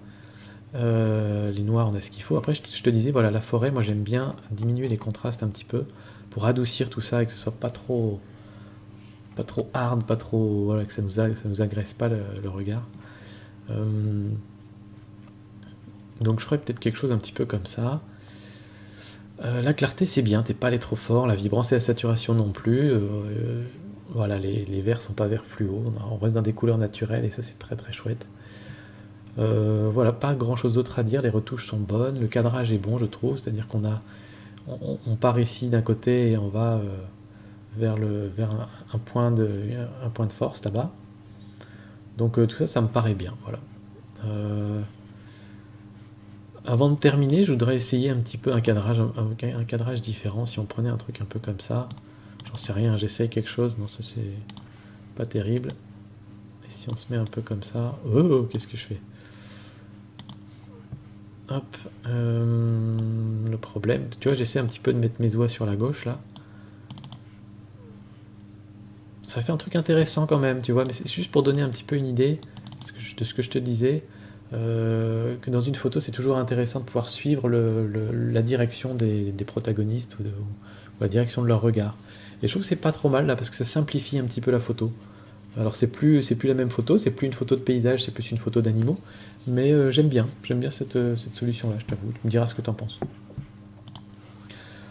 Les noirs, on a ce qu'il faut. Après, je te disais, voilà, la forêt, moi j'aime bien diminuer les contrastes un petit peu pour adoucir tout ça et que ce soit pas trop hard, pas trop, voilà, que ça nous agresse pas le regard. Donc je ferais peut-être quelque chose un petit peu comme ça. La clarté c'est bien, t'es pas allé trop fort, la vibrance et la saturation non plus. Voilà, les verts sont pas verts fluo, on reste dans des couleurs naturelles et ça c'est très très chouette. Voilà, pas grand chose d'autre à dire, les retouches sont bonnes, le cadrage est bon je trouve, c'est-à-dire on part ici d'un côté et on va vers un point de force là-bas. Donc tout ça, ça me paraît bien, voilà. Avant de terminer, je voudrais essayer un petit peu un cadrage différent. Si on prenait un truc un peu comme ça, j'en sais rien, j'essaye quelque chose, non ça c'est pas terrible. Et si on se met un peu comme ça, oh, qu'est-ce que je fais? Hop, le problème, tu vois, j'essaie un petit peu de mettre mes doigts sur la gauche là. Ça fait un truc intéressant quand même, tu vois, mais c'est juste pour donner un petit peu une idée de ce que je te disais, que dans une photo, c'est toujours intéressant de pouvoir suivre la direction des protagonistes ou la direction de leur regard. Et je trouve que c'est pas trop mal là, parce que ça simplifie un petit peu la photo. Alors c'est plus la même photo, c'est plus une photo de paysage, c'est plus une photo d'animaux, mais j'aime bien cette solution-là, je t'avoue. Tu me diras ce que tu en penses.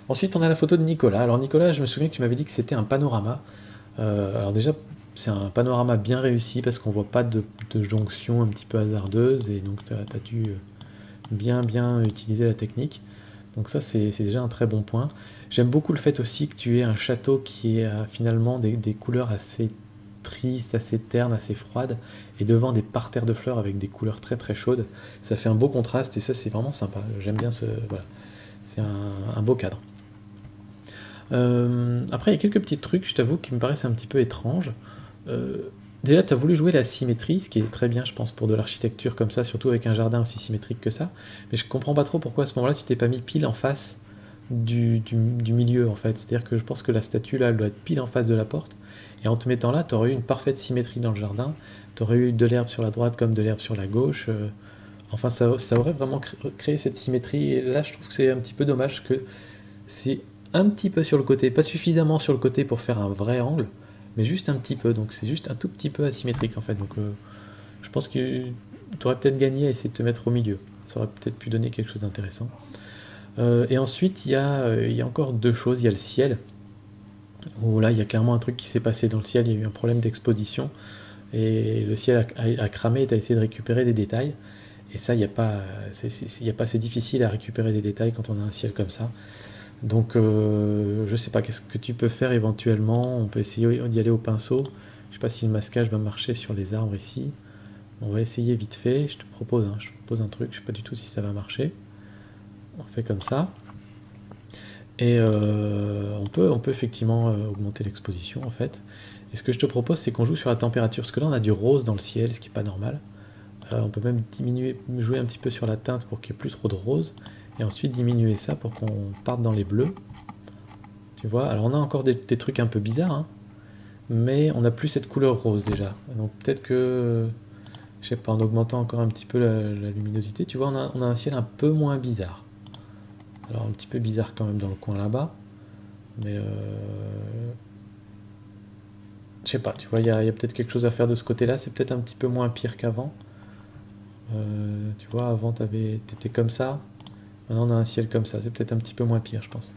Ensuite, on a la photo de Nicolas. Alors Nicolas, je me souviens que tu m'avais dit que c'était un panorama. Alors déjà, c'est un panorama bien réussi parce qu'on voit pas de jonction un petit peu hasardeuse et donc tu as dû bien utiliser la technique. Donc ça, c'est déjà un très bon point. J'aime beaucoup le fait aussi que tu aies un château qui a finalement des couleurs assez tristes, assez ternes, assez froides, et devant des parterres de fleurs avec des couleurs très très chaudes. Ça fait un beau contraste et ça, c'est vraiment sympa. J'aime bien voilà. C'est un beau cadre. Après, il y a quelques petits trucs, je t'avoue, qui me paraissent un petit peu étranges. Déjà, tu as voulu jouer la symétrie, ce qui est très bien, je pense, pour de l'architecture comme ça, surtout avec un jardin aussi symétrique que ça. Mais je comprends pas trop pourquoi à ce moment-là, tu t'es pas mis pile en face du milieu, en fait. C'est-à-dire que je pense que la statue, là, elle doit être pile en face de la porte. Et en te mettant là, tu aurais eu une parfaite symétrie dans le jardin. Tu aurais eu de l'herbe sur la droite comme de l'herbe sur la gauche. Enfin, ça aurait vraiment créé cette symétrie. Et là, je trouve que c'est un petit peu dommage que c'est un petit peu sur le côté, pas suffisamment sur le côté pour faire un vrai angle, mais juste un petit peu, donc c'est juste un tout petit peu asymétrique en fait. Donc je pense que tu aurais peut-être gagné à essayer de te mettre au milieu, ça aurait peut-être pu donner quelque chose d'intéressant. Et ensuite il y a encore deux choses, il y a le ciel, où là il y a clairement un truc qui s'est passé dans le ciel, il y a eu un problème d'exposition, et le ciel a cramé et tu as essayé de récupérer des détails, et ça c'est difficile à récupérer des détails quand on a un ciel comme ça. Donc je sais pas, qu'est-ce que tu peux faire éventuellement? On peut essayer d'y aller au pinceau. Je sais pas si le masquage va marcher sur les arbres ici. On va essayer vite fait. Je te propose un truc, je sais pas du tout si ça va marcher. On fait comme ça. Et on peut effectivement augmenter l'exposition en fait. Et ce que je te propose, c'est qu'on joue sur la température. Parce que là on a du rose dans le ciel, ce qui est pas normal. On peut même jouer un petit peu sur la teinte pour qu'il n'y ait plus trop de rose. Et ensuite diminuer ça pour qu'on parte dans les bleus. Tu vois, alors on a encore des trucs un peu bizarres, hein, mais on n'a plus cette couleur rose déjà. Donc peut-être que, je sais pas, en augmentant encore un petit peu la luminosité, tu vois, on a un ciel un peu moins bizarre. Alors un petit peu bizarre quand même dans le coin là-bas, mais je sais pas, tu vois, il y a peut-être quelque chose à faire de ce côté-là, c'est peut-être un petit peu moins pire qu'avant. Tu vois, avant t'étais comme ça, maintenant on a un ciel comme ça, c'est peut-être un petit peu moins pire, je pense.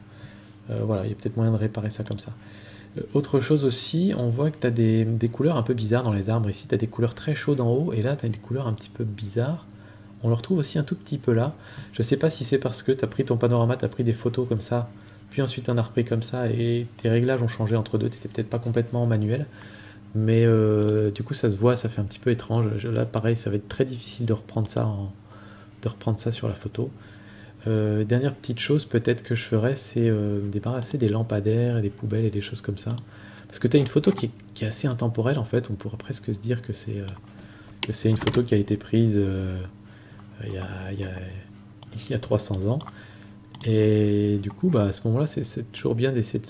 Voilà, il y a peut-être moyen de réparer ça comme ça. Autre chose aussi, on voit que tu as des couleurs un peu bizarres dans les arbres. Ici, tu as des couleurs très chaudes en haut, et là, tu as des couleurs un petit peu bizarres. On le retrouve aussi un tout petit peu là. Je sais pas si c'est parce que tu as pris ton panorama, tu as pris des photos comme ça, puis ensuite un as repris comme ça, et tes réglages ont changé entre deux, tu n'étais peut-être pas complètement en manuel. Mais du coup, ça se voit, ça fait un petit peu étrange. Là, pareil, ça va être très difficile de reprendre ça sur la photo. Dernière petite chose peut-être que je ferais, c'est me débarrasser des lampadaires et des poubelles et des choses comme ça. Parce que tu as une photo qui est assez intemporelle en fait, on pourrait presque se dire que c'est une photo qui a été prise il y a 300 ans. Et du coup, bah, à ce moment-là, c'est toujours bien d'essayer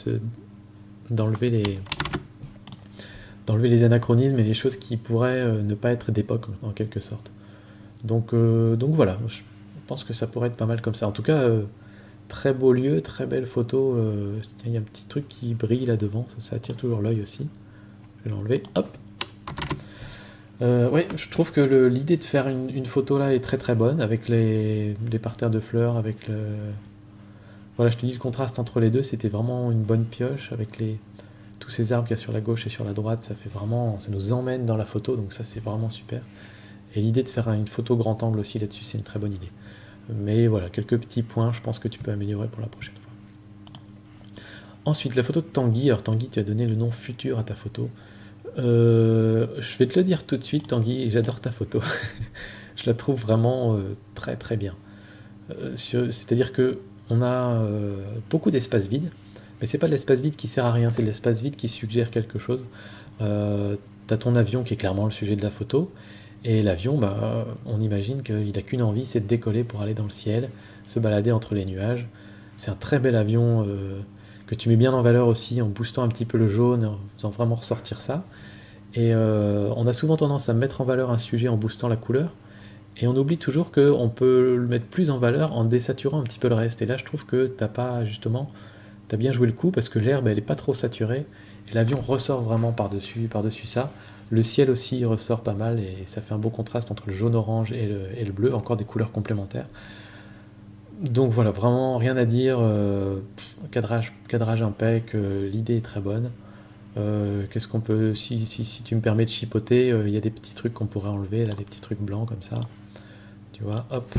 d'enlever les anachronismes et les choses qui pourraient ne pas être d'époque en quelque sorte. Donc voilà, je pense que ça pourrait être pas mal comme ça. En tout cas, très beau lieu, très belle photo. Il y a un petit truc qui brille là devant, ça attire toujours l'œil aussi. Je vais l'enlever, hop. Ouais, je trouve que l'idée de faire une photo là est très très bonne, avec les parterres de fleurs, avec le... Voilà, je te dis, le contraste entre les deux, c'était vraiment une bonne pioche, avec tous ces arbres qu'il y a sur la gauche et sur la droite, ça fait vraiment... ça nous emmène dans la photo, donc ça c'est vraiment super. Et l'idée de faire une photo grand angle aussi là-dessus, c'est une très bonne idée. Mais voilà, quelques petits points, je pense que tu peux améliorer pour la prochaine fois. Ensuite, la photo de Tanguy. Alors Tanguy, tu as donné le nom futur à ta photo. Je vais te le dire tout de suite, Tanguy, j'adore ta photo. Je la trouve vraiment très très bien. C'est-à-dire que on a beaucoup d'espace vide, mais c'est pas de l'espace vide qui sert à rien, c'est de l'espace vide qui suggère quelque chose. T'as ton avion qui est clairement le sujet de la photo, et l'avion, bah, on imagine qu'il n'a qu'une envie, c'est de décoller pour aller dans le ciel, se balader entre les nuages. C'est un très bel avion que tu mets bien en valeur aussi en boostant un petit peu le jaune, en faisant vraiment ressortir ça. Et on a souvent tendance à mettre en valeur un sujet en boostant la couleur, et on oublie toujours qu'on peut le mettre plus en valeur en désaturant un petit peu le reste. Et là, je trouve que t'as bien joué le coup, parce que l'herbe, elle est pas trop saturée, et l'avion ressort vraiment par-dessus ça. Le ciel aussi ressort pas mal, et ça fait un beau contraste entre le jaune-orange et le bleu, encore des couleurs complémentaires. Donc voilà, vraiment rien à dire, cadrage impec, l'idée est très bonne. Qu'est-ce qu'on peut, si tu me permets de chipoter, il y a des petits trucs qu'on pourrait enlever, là, des petits trucs blancs comme ça. Tu vois, hop.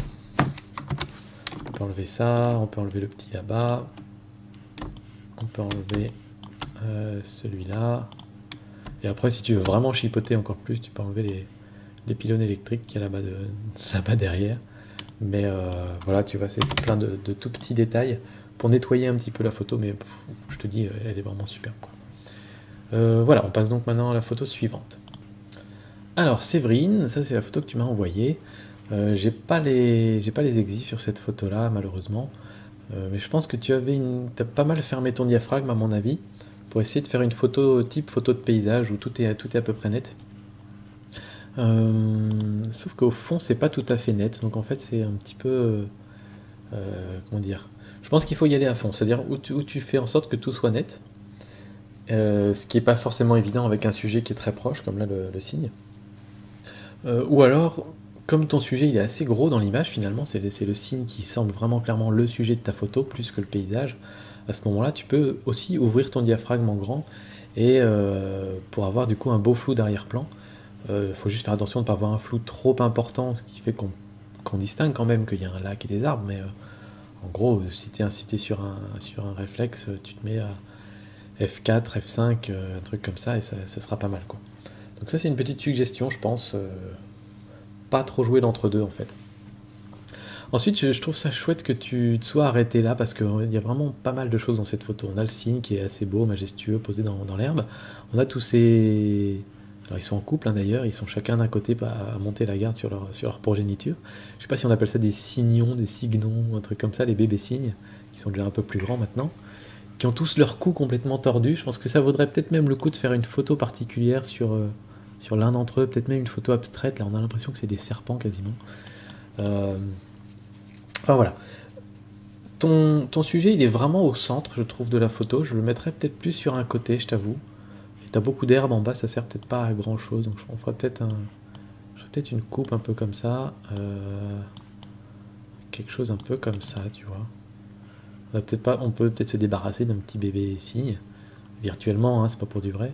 On peut enlever ça, on peut enlever le petit là-bas. On peut enlever celui-là. Et après, si tu veux vraiment chipoter encore plus, tu peux enlever les pylônes électriques qu'il y a là-bas derrière. Mais voilà, tu vois, c'est plein de tout petits détails pour nettoyer un petit peu la photo, mais je te dis, elle est vraiment super. Voilà, on passe donc maintenant à la photo suivante. Alors, Séverine, ça c'est la photo que tu m'as envoyée. J'ai pas les exis sur cette photo-là, malheureusement. Mais je pense que t'as pas mal fermé ton diaphragme, à mon avis, pour essayer de faire une photo type photo de paysage où tout est à peu près net. Sauf qu'au fond, c'est pas tout à fait net. Donc en fait, c'est un petit peu... comment dire? Je pense qu'il faut y aller à fond. C'est-à-dire où tu fais en sorte que tout soit net. Ce qui n'est pas forcément évident avec un sujet qui est très proche, comme là le cygne. Ou alors, comme ton sujet il est assez gros dans l'image, finalement, c'est le cygne qui semble vraiment clairement le sujet de ta photo, plus que le paysage. À ce moment-là, tu peux aussi ouvrir ton diaphragme en grand, et pour avoir du coup un beau flou d'arrière-plan. Faut juste faire attention de ne pas avoir un flou trop important, ce qui fait qu'on distingue quand même qu'il y a un lac et des arbres, mais en gros, si tu es incité sur un réflexe, tu te mets à F4, F5, un truc comme ça, et ça sera pas mal, quoi. Donc ça, c'est une petite suggestion, je pense. Pas trop jouer d'entre-deux, en fait. Ensuite, je trouve ça chouette que tu te sois arrêté là, parce qu'il y a vraiment pas mal de choses dans cette photo. On a le cygne qui est assez beau, majestueux, posé dans l'herbe. On a tous ces Alors ils sont en couple hein, d'ailleurs, ils sont chacun d'un côté à monter la garde sur leur progéniture. Je sais pas si on appelle ça des cygnons, des cygnons, un truc comme ça, les bébés cygnes, qui sont déjà un peu plus grands maintenant, qui ont tous leur cou complètement tordu. Je pense que ça vaudrait peut-être même le coup de faire une photo particulière sur l'un d'entre eux, peut-être même une photo abstraite, là on a l'impression que c'est des serpents quasiment. Enfin voilà. Ton sujet, il est vraiment au centre, je trouve, de la photo. Je le mettrais peut-être plus sur un côté, je t'avoue. Et t'as beaucoup d'herbe en bas, ça sert peut-être pas à grand chose. Donc on ferait peut-être une coupe un peu comme ça. Quelque chose un peu comme ça, tu vois. On peut peut-être se débarrasser d'un petit bébé cygne. Virtuellement, hein, c'est pas pour du vrai.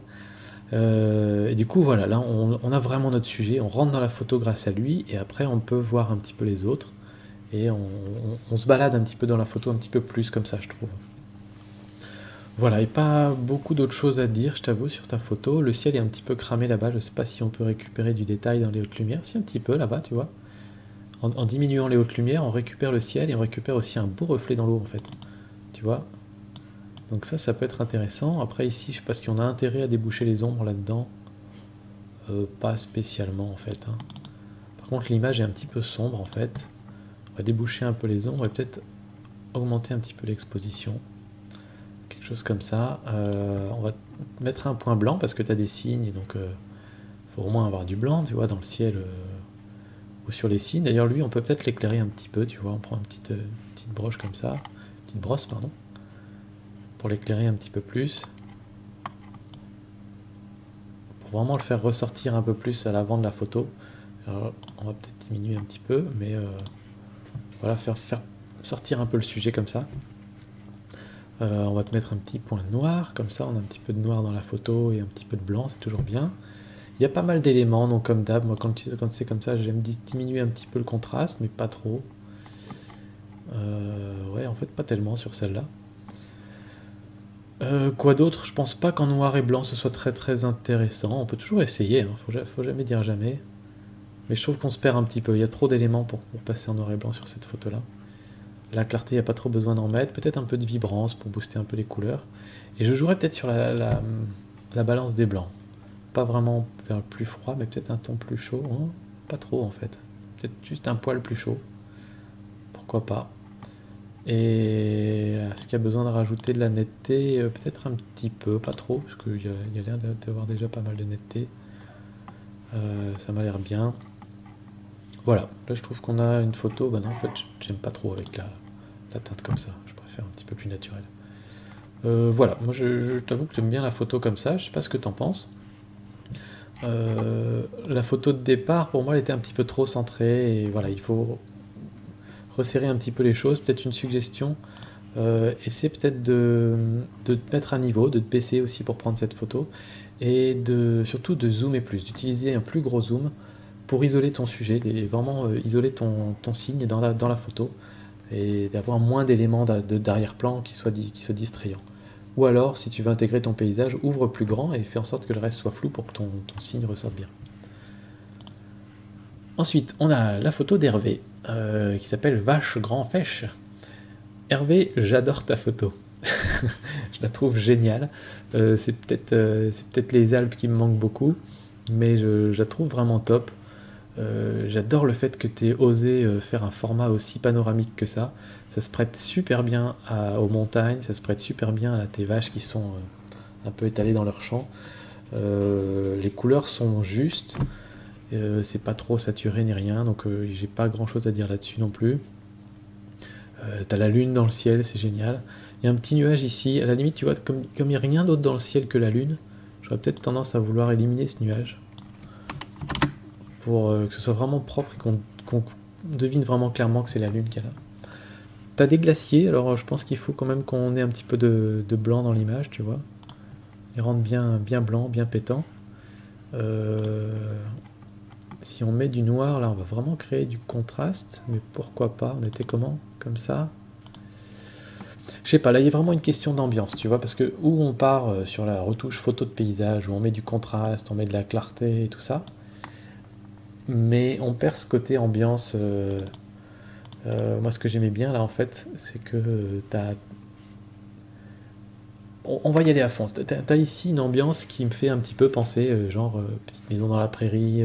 Et du coup, voilà, là, on a vraiment notre sujet. On rentre dans la photo grâce à lui. Et après, on peut voir un petit peu les autres. Et on se balade un petit peu dans la photo, un petit peu plus comme ça, je trouve. Voilà, et pas beaucoup d'autres choses à dire, je t'avoue, sur ta photo. Le ciel est un petit peu cramé là-bas, je sais pas si on peut récupérer du détail dans les hautes lumières. Si, un petit peu là-bas, tu vois. En diminuant les hautes lumières, on récupère le ciel et on récupère aussi un beau reflet dans l'eau, en fait. Tu vois. Donc ça peut être intéressant. Après, ici, je sais pas si on a intérêt à déboucher les ombres là-dedans. Pas spécialement, en fait. Hein. Par contre, l'image est un petit peu sombre, en fait. On va déboucher un peu les ombres et peut-être augmenter un petit peu l'exposition. Quelque chose comme ça. On va mettre un point blanc parce que tu as des signes, donc il faut au moins avoir du blanc, tu vois, dans le ciel ou sur les signes. D'ailleurs, lui, on peut peut-être l'éclairer un petit peu, tu vois, on prend une petite broche comme ça, petite brosse, pardon, pour l'éclairer un petit peu plus. Pour vraiment le faire ressortir un peu plus à l'avant de la photo. Alors, on va peut-être diminuer un petit peu, mais voilà, faire sortir un peu le sujet comme ça. On va te mettre un petit point noir, comme ça on a un petit peu de noir dans la photo et un petit peu de blanc, c'est toujours bien. Il y a pas mal d'éléments, donc comme d'hab, moi quand c'est comme ça, j'aime diminuer un petit peu le contraste, mais pas trop. Ouais, en fait pas tellement sur celle-là. Quoi d'autre? Je pense pas qu'en noir et blanc ce soit très très intéressant. On peut toujours essayer, hein. Faut jamais dire jamais. Mais je trouve qu'on se perd un petit peu, il y a trop d'éléments pour passer en noir et blanc sur cette photo-là. La clarté, il n'y a pas trop besoin d'en mettre. Peut-être un peu de vibrance pour booster un peu les couleurs. Et je jouerais peut-être sur la balance des blancs. Pas vraiment vers le plus froid, mais peut-être un ton plus chaud. Hein. Pas trop en fait. Peut-être juste un poil plus chaud. Pourquoi pas. Et est-ce qu'il y a besoin de rajouter de la netteté? Peut-être un petit peu, pas trop, parce qu'il y a l'air d'avoir déjà pas mal de netteté. Ça m'a l'air bien. Voilà, là je trouve qu'on a une photo, bah non en fait j'aime pas trop avec la teinte comme ça, je préfère un petit peu plus naturel. Voilà, moi je t'avoue que j'aime bien la photo comme ça, je sais pas ce que t'en penses. La photo de départ pour moi elle était un petit peu trop centrée et voilà, il faut resserrer un petit peu les choses, peut-être une suggestion. Essaie peut-être de te mettre à niveau, de te baisser aussi pour prendre cette photo et surtout de zoomer plus, d'utiliser un plus gros zoom pour isoler ton sujet, et vraiment isoler ton signe dans la photo, et d'avoir moins d'éléments d'arrière-plan qui soient distrayants. Ou alors, si tu veux intégrer ton paysage, ouvre plus grand et fais en sorte que le reste soit flou pour que ton signe ressorte bien. Ensuite, on a la photo d'Hervé, qui s'appelle Vache Grand Fèche. Hervé, j'adore ta photo. Je la trouve géniale. C'est peut-être les Alpes qui me manquent beaucoup, mais je la trouve vraiment top. J'adore le fait que tu aies osé faire un format aussi panoramique que ça. Ça se prête super bien aux montagnes, ça se prête super bien à tes vaches qui sont un peu étalées dans leur champ. Les couleurs sont justes, c'est pas trop saturé ni rien, donc j'ai pas grand chose à dire là-dessus non plus. T'as la lune dans le ciel, c'est génial. Il y a un petit nuage ici, à la limite, tu vois, comme il n'y a rien d'autre dans le ciel que la lune, j'aurais peut-être tendance à vouloir éliminer ce nuage pour que ce soit vraiment propre et qu'on devine vraiment clairement que c'est la lune qu'il y a là. T'as des glaciers, alors je pense qu'il faut quand même qu'on ait un petit peu de blanc dans l'image, tu vois. Il rentre bien blanc, bien pétant. Si on met du noir, là on va vraiment créer du contraste, mais pourquoi pas? On était comment? Comme ça? Je sais pas, là il y a vraiment une question d'ambiance, tu vois, parce que où on part sur la retouche photo de paysage, où on met du contraste, on met de la clarté et tout ça, mais on perd ce côté ambiance. Moi ce que j'aimais bien là en fait, c'est que t'as... on va y aller à fond. T'as ici une ambiance qui me fait un petit peu penser, genre petite maison dans la prairie,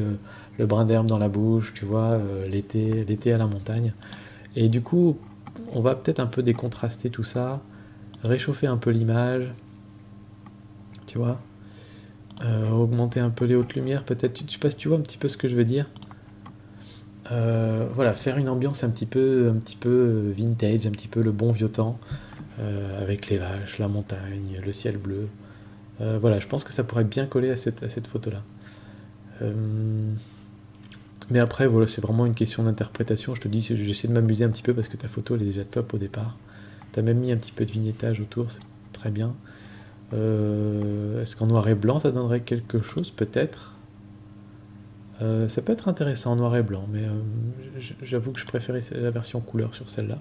le brin d'herbe dans la bouche, tu vois, l'été à la montagne. Et du coup, on va peut-être un peu décontraster tout ça, réchauffer un peu l'image, tu vois, augmenter un peu les hautes lumières, peut-être. Je sais pas si tu vois un petit peu ce que je veux dire. Voilà, faire une ambiance un petit peu vintage, un petit peu le bon vieux temps, avec les vaches, la montagne, le ciel bleu. Voilà, je pense que ça pourrait bien coller à cette photo-là. Mais après, voilà, c'est vraiment une question d'interprétation. Je te dis, j'essaie de m'amuser un petit peu parce que ta photo, elle est déjà top au départ. T'as même mis un petit peu de vignettage autour, c'est très bien. Est-ce qu'en noir et blanc, ça donnerait quelque chose? Peut-être. Ça peut être intéressant en noir et blanc, mais j'avoue que je préférais la version couleur sur celle-là.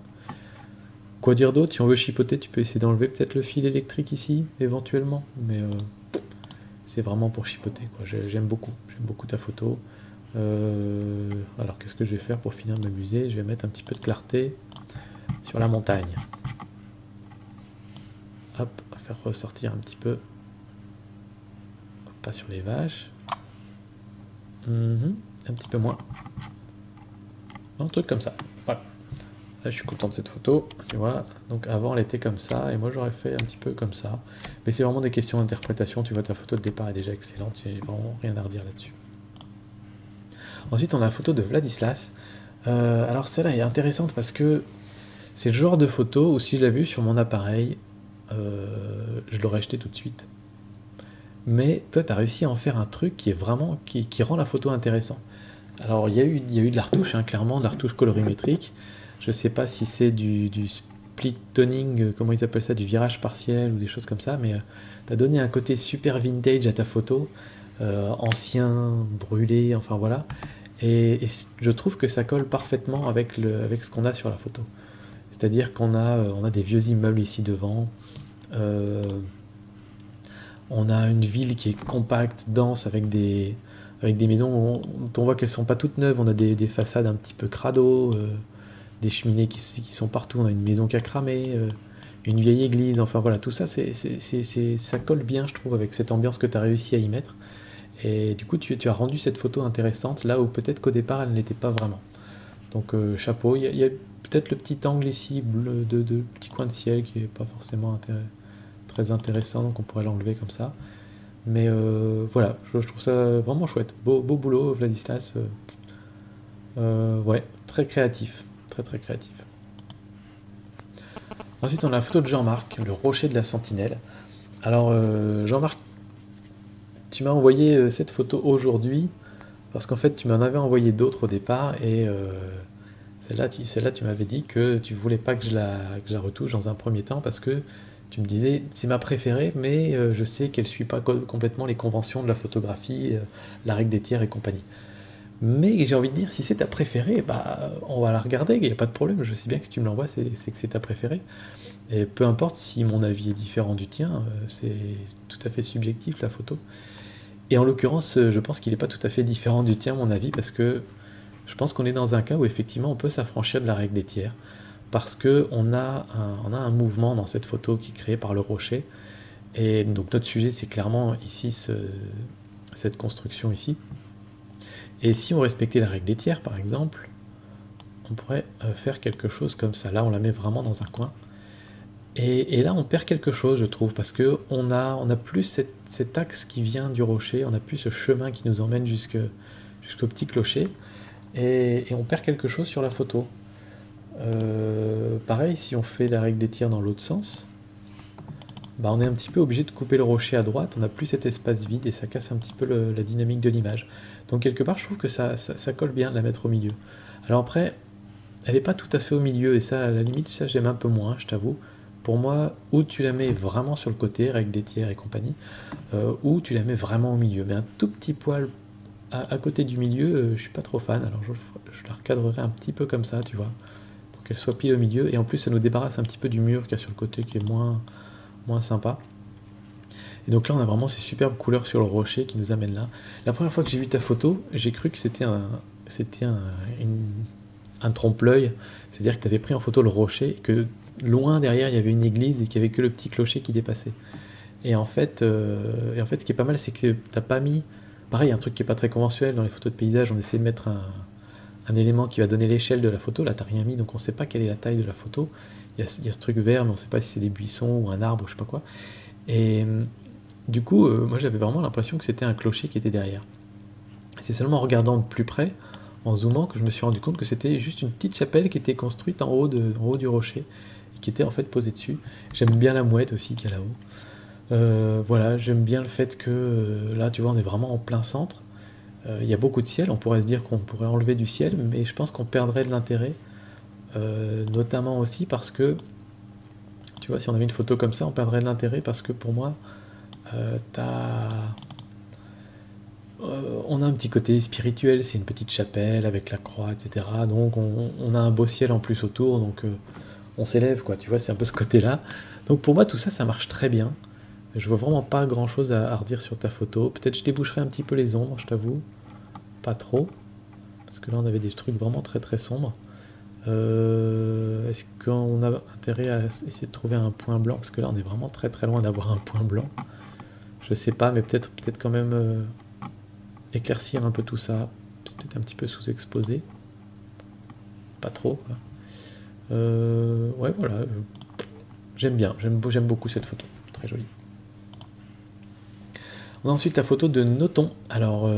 Quoi dire d'autre? Si on veut chipoter, tu peux essayer d'enlever peut-être le fil électrique ici, éventuellement. Mais c'est vraiment pour chipoter, quoi. J'aime beaucoup ta photo. Alors qu'est-ce que je vais faire pour finir de m'amuser? Je vais mettre un petit peu de clarté sur la montagne. Hop, on va faire ressortir un petit peu. Pas sur les vaches. Un petit peu moins. Un truc comme ça. Voilà. Là, je suis content de cette photo, tu vois. Donc avant, elle était comme ça, et moi, j'aurais fait un petit peu comme ça. Mais c'est vraiment des questions d'interprétation. Tu vois, ta photo de départ est déjà excellente. Il n'y a vraiment rien à redire là-dessus. Ensuite, on a la photo de Vladislas. Alors celle-là est intéressante parce que c'est le genre de photo où si je l'avais vue sur mon appareil, je l'aurais acheté tout de suite. Mais toi, tu as réussi à en faire un truc qui est vraiment qui rend la photo intéressante. Alors il y a eu de la retouche, hein, clairement, de la retouche colorimétrique. Je sais pas si c'est du split toning, comment ils appellent ça, du virage partiel ou des choses comme ça, mais tu as donné un côté super vintage à ta photo, ancien, brûlé, enfin voilà. Et je trouve que ça colle parfaitement avec ce qu'on a sur la photo. C'est-à-dire on a des vieux immeubles ici devant. On a une ville qui est compacte, dense, avec des maisons dont on voit qu'elles sont pas toutes neuves. On a des façades un petit peu crado, des cheminées qui sont partout. On a une maison qui a cramé, une vieille église. Enfin voilà, tout ça, ça colle bien, je trouve, avec cette ambiance que tu as réussi à y mettre. Et du coup, tu as rendu cette photo intéressante là où peut-être qu'au départ, elle n'était pas vraiment. Donc chapeau. Il y a peut-être le petit angle ici, de petit coin de ciel qui est pas forcément très intéressant, donc on pourrait l'enlever comme ça. Mais voilà, je trouve ça vraiment chouette. Beau boulot, Vladislas. Ouais, très créatif. Très très créatif. Ensuite, on a la photo de Jean-Marc, le rocher de la Sentinelle. Alors, Jean-Marc, tu m'as envoyé cette photo aujourd'hui, parce qu'en fait, tu m'en avais envoyé d'autres au départ, et celle-là, tu m'avais dit que tu voulais pas que je la retouche dans un premier temps, parce que tu me disais, c'est ma préférée, mais je sais qu'elle suit pas complètement les conventions de la photographie, la règle des tiers et compagnie. Mais j'ai envie de dire, si c'est ta préférée, bah, on va la regarder, il n'y a pas de problème. Je sais bien que si tu me l'envoies, c'est que c'est ta préférée. Et peu importe si mon avis est différent du tien, c'est tout à fait subjectif la photo. Et en l'occurrence, je pense qu'il n'est pas tout à fait différent du tien, mon avis, parce que je pense qu'on est dans un cas où effectivement on peut s'affranchir de la règle des tiers, parce qu'on on a un mouvement dans cette photo qui est créé par le rocher. Et donc notre sujet, c'est clairement ici cette construction ici. Et si on respectait la règle des tiers, par exemple, on pourrait faire quelque chose comme ça. Là, on la met vraiment dans un coin. Et là, on perd quelque chose, je trouve, parce que on a plus cet axe qui vient du rocher, on n'a plus ce chemin qui nous emmène jusqu'au petit clocher, et on perd quelque chose sur la photo. Pareil, si on fait la règle des tiers dans l'autre sens, bah on est un petit peu obligé de couper le rocher à droite, on n'a plus cet espace vide, et ça casse un petit peu la dynamique de l'image. Donc quelque part, je trouve que ça colle bien de la mettre au milieu. Alors après, elle n'est pas tout à fait au milieu, et ça, à la limite, ça j'aime un peu moins, je t'avoue. Pour moi, ou tu la mets vraiment sur le côté, règle des tiers et compagnie, ou tu la mets vraiment au milieu. Mais un tout petit poil à côté du milieu, je suis pas trop fan, alors je la recadrerai un petit peu comme ça, tu vois, pour qu'elle soit pile au milieu, et en plus ça nous débarrasse un petit peu du mur qu'il y a sur le côté qui est moins sympa. Et donc là, on a vraiment ces superbes couleurs sur le rocher qui nous amènent là. La première fois que j'ai vu ta photo, j'ai cru que c'était un trompe-l'œil, c'est-à-dire que tu avais pris en photo le rocher, et que loin derrière, il y avait une église et qu'il n'y avait que le petit clocher qui dépassait. Et en fait, ce qui est pas mal, c'est que t'as pas mis... Pareil, un truc qui est pas très conventionnel dans les photos de paysage, on essaie de mettre un élément qui va donner l'échelle de la photo. Là, t'as rien mis, donc on sait pas quelle est la taille de la photo. Il y a ce truc vert, mais on sait pas si c'est des buissons ou un arbre ou je sais pas quoi. Et du coup, moi j'avais vraiment l'impression que c'était un clocher qui était derrière. C'est seulement en regardant de plus près, en zoomant, que je me suis rendu compte que c'était juste une petite chapelle qui était construite en haut du rocher, et qui était en fait posée dessus. J'aime bien la mouette aussi qu'il y a là-haut. Voilà, j'aime bien le fait que là, tu vois, on est vraiment en plein centre. Il y a beaucoup de ciel, on pourrait se dire qu'on pourrait enlever du ciel, mais je pense qu'on perdrait de l'intérêt, notamment aussi parce que, tu vois, si on avait une photo comme ça, on perdrait de l'intérêt parce que pour moi, t'as on a un petit côté spirituel, c'est une petite chapelle avec la croix, etc. Donc on a un beau ciel en plus autour, donc on s'élève, quoi, tu vois, c'est un peu ce côté-là. Donc pour moi, tout ça, ça marche très bien. Je vois vraiment pas grand-chose à redire sur ta photo. Peut-être je déboucherai un petit peu les ombres, je t'avoue. Pas trop, parce que là on avait des trucs vraiment très très sombres. Est-ce qu'on a intérêt à essayer de trouver un point blanc? Parce que là on est vraiment très très loin d'avoir un point blanc. Je sais pas, mais peut-être quand même éclaircir un peu tout ça. C'est peut-être un petit peu sous-exposé. Pas trop, quoi. Ouais, voilà. J'aime bien, j'aime beaucoup cette photo. Très jolie. On a ensuite la photo de Noton. Alors,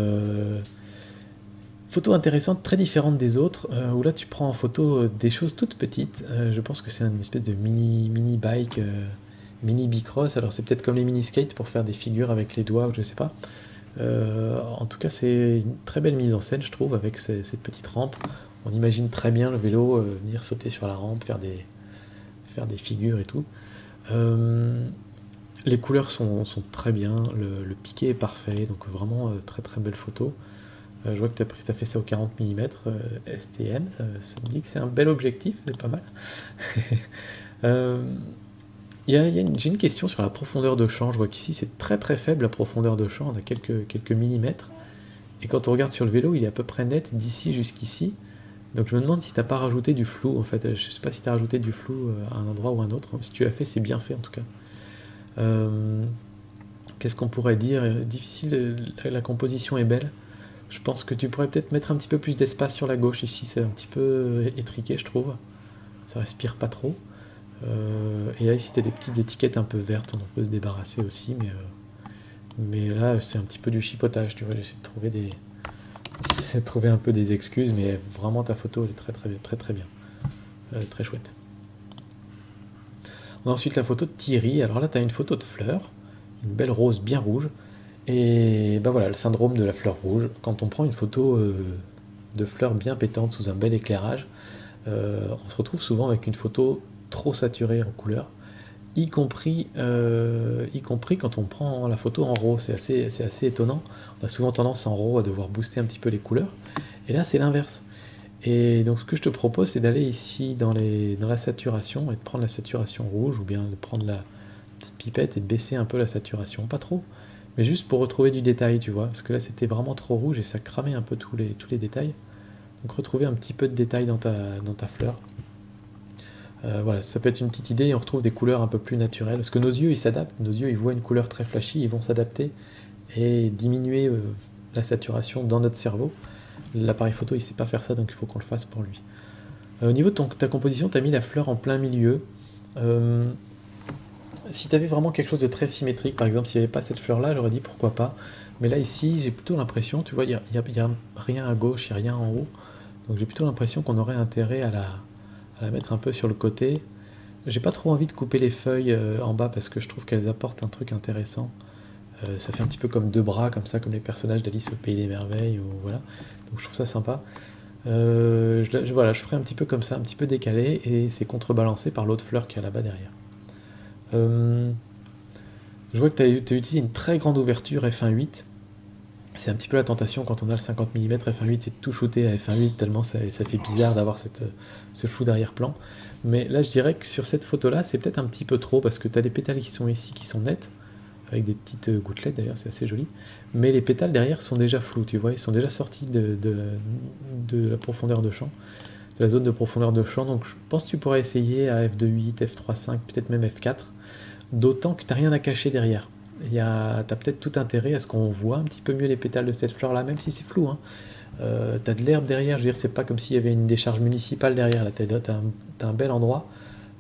photo intéressante, très différente des autres, où là tu prends en photo des choses toutes petites. Je pense que c'est une espèce de mini bike, mini bicross. Alors c'est peut-être comme les mini skates pour faire des figures avec les doigts, ou je sais pas. En tout cas, c'est une très belle mise en scène, je trouve, avec cette petite rampe. On imagine très bien le vélo venir sauter sur la rampe, faire des figures et tout. Les couleurs sont très bien, le piqué est parfait, donc vraiment très très belle photo. Je vois que tu as fait ça au 40 mm STM, ça me dit que c'est un bel objectif, c'est pas mal. J'ai une question sur la profondeur de champ. Je vois qu'ici c'est très très faible la profondeur de champ, on a quelques millimètres. Et quand on regarde sur le vélo, il est à peu près net d'ici jusqu'ici. Donc je me demande si t'as pas rajouté du flou en fait. Je sais pas si tu as rajouté du flou à un endroit ou à un autre. Si tu l'as fait, c'est bien fait en tout cas. Qu'est-ce qu'on pourrait dire? Difficile, la composition est belle. Je pense que tu pourrais peut-être mettre un petit peu plus d'espace sur la gauche ici, c'est un petit peu étriqué je trouve. Ça respire pas trop. Et là ici tu as des petites étiquettes un peu vertes, on en peut se débarrasser aussi, mais là c'est un petit peu du chipotage, tu vois, j'essaie de trouver un peu des excuses, mais vraiment ta photo elle est très très bien, très très bien. Très chouette. On a ensuite la photo de Thierry, alors là tu as une photo de fleur, une belle rose bien rouge, et bah voilà, le syndrome de la fleur rouge. Quand on prend une photo de fleurs bien pétantes sous un bel éclairage, on se retrouve souvent avec une photo trop saturée en couleur, y compris quand on prend la photo en RAW. C'est assez étonnant. On a souvent tendance en RAW à devoir booster un petit peu les couleurs, et là c'est l'inverse. Et donc ce que je te propose, c'est d'aller ici dans la saturation et de prendre la saturation rouge, ou bien de prendre la petite pipette et de baisser un peu la saturation, pas trop, mais juste pour retrouver du détail, tu vois, parce que là c'était vraiment trop rouge et ça cramait un peu tous les détails. Donc retrouver un petit peu de détail dans ta fleur. Voilà, ça peut être une petite idée, et on retrouve des couleurs un peu plus naturelles, parce que nos yeux ils s'adaptent, nos yeux ils voient une couleur très flashy, ils vont s'adapter et diminuer la saturation dans notre cerveau. L'appareil photo il sait pas faire ça, donc il faut qu'on le fasse pour lui. Au niveau de ta composition, tu as mis la fleur en plein milieu. Si tu avais vraiment quelque chose de très symétrique, par exemple s'il n'y avait pas cette fleur là, j'aurais dit pourquoi pas, mais là ici j'ai plutôt l'impression, tu vois, il n'y a rien à gauche, il n'y a rien en haut, donc j'ai plutôt l'impression qu'on aurait intérêt à la mettre un peu sur le côté. J'ai pas trop envie de couper les feuilles en bas parce que je trouve qu'elles apportent un truc intéressant. Ça fait un petit peu comme deux bras, comme ça, comme les personnages d'Alice au Pays des Merveilles, ou voilà. Donc je trouve ça sympa. Voilà, je ferai un petit peu comme ça, un petit peu décalé, et c'est contrebalancé par l'autre fleur qui est là-bas derrière. Je vois que tu as utilisé une très grande ouverture f1.8. C'est un petit peu la tentation quand on a le 50 mm f1.8, c'est de tout shooter à f1.8 tellement ça fait bizarre d'avoir ce flou d'arrière-plan. Mais là je dirais que sur cette photo là c'est peut-être un petit peu trop, parce que tu as des pétales qui sont ici qui sont nets, avec des petites gouttelettes d'ailleurs, c'est assez joli. Mais les pétales derrière sont déjà flous, tu vois, ils sont déjà sortis de la profondeur de champ, de la zone de profondeur de champ. Donc je pense que tu pourrais essayer à f2.8, f3.5, peut-être même f4, d'autant que tu n'as rien à cacher derrière. t'as peut-être tout intérêt à ce qu'on voit un petit peu mieux les pétales de cette fleur-là, même si c'est flou, hein. T'as de l'herbe derrière, je veux dire, c'est pas comme s'il y avait une décharge municipale derrière, là, t'as un bel endroit.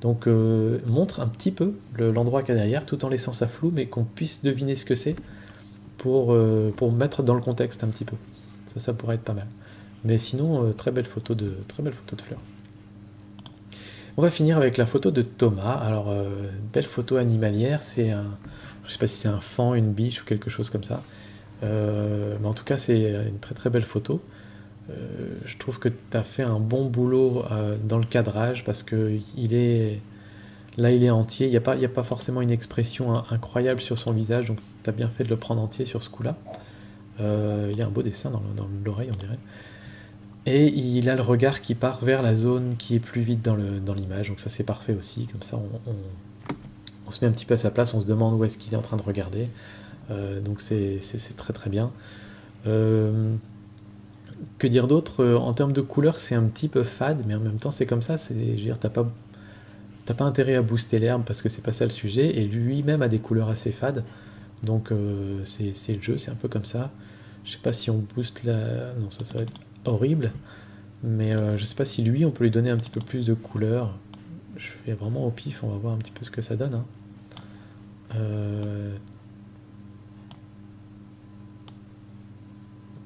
Donc montre un petit peu l'endroit qu'il y a derrière, tout en laissant ça flou, mais qu'on puisse deviner ce que c'est pour mettre dans le contexte un petit peu. Ça pourrait être pas mal. Mais sinon, très belle photo de fleurs. On va finir avec la photo de Thomas. Alors, belle photo animalière, je sais pas si c'est un faon, une biche ou quelque chose comme ça. Mais en tout cas, c'est une très très belle photo. Je trouve que tu as fait un bon boulot dans le cadrage parce que là il est entier, il y a pas forcément une expression incroyable sur son visage, donc tu as bien fait de le prendre entier sur ce coup-là. Il y a un beau dessin dans l'oreille, on dirait. Et il a le regard qui part vers la zone qui est plus vite dans l'image, donc ça c'est parfait aussi, comme ça on se met un petit peu à sa place, on se demande où est-ce qu'il est en train de regarder. Donc c'est très très bien. Que dire d'autre? En termes de couleurs, c'est un petit peu fade, mais en même temps, c'est comme ça. Je veux dire, t'as pas intérêt à booster l'herbe parce que c'est pas ça le sujet. Et lui-même a des couleurs assez fades. Donc, c'est le jeu, c'est un peu comme ça. Je sais pas si on booste la. Non, ça va être horrible. Mais je sais pas si lui, on peut lui donner un petit peu plus de couleurs. Je fais vraiment au pif, on va voir un petit peu ce que ça donne, hein.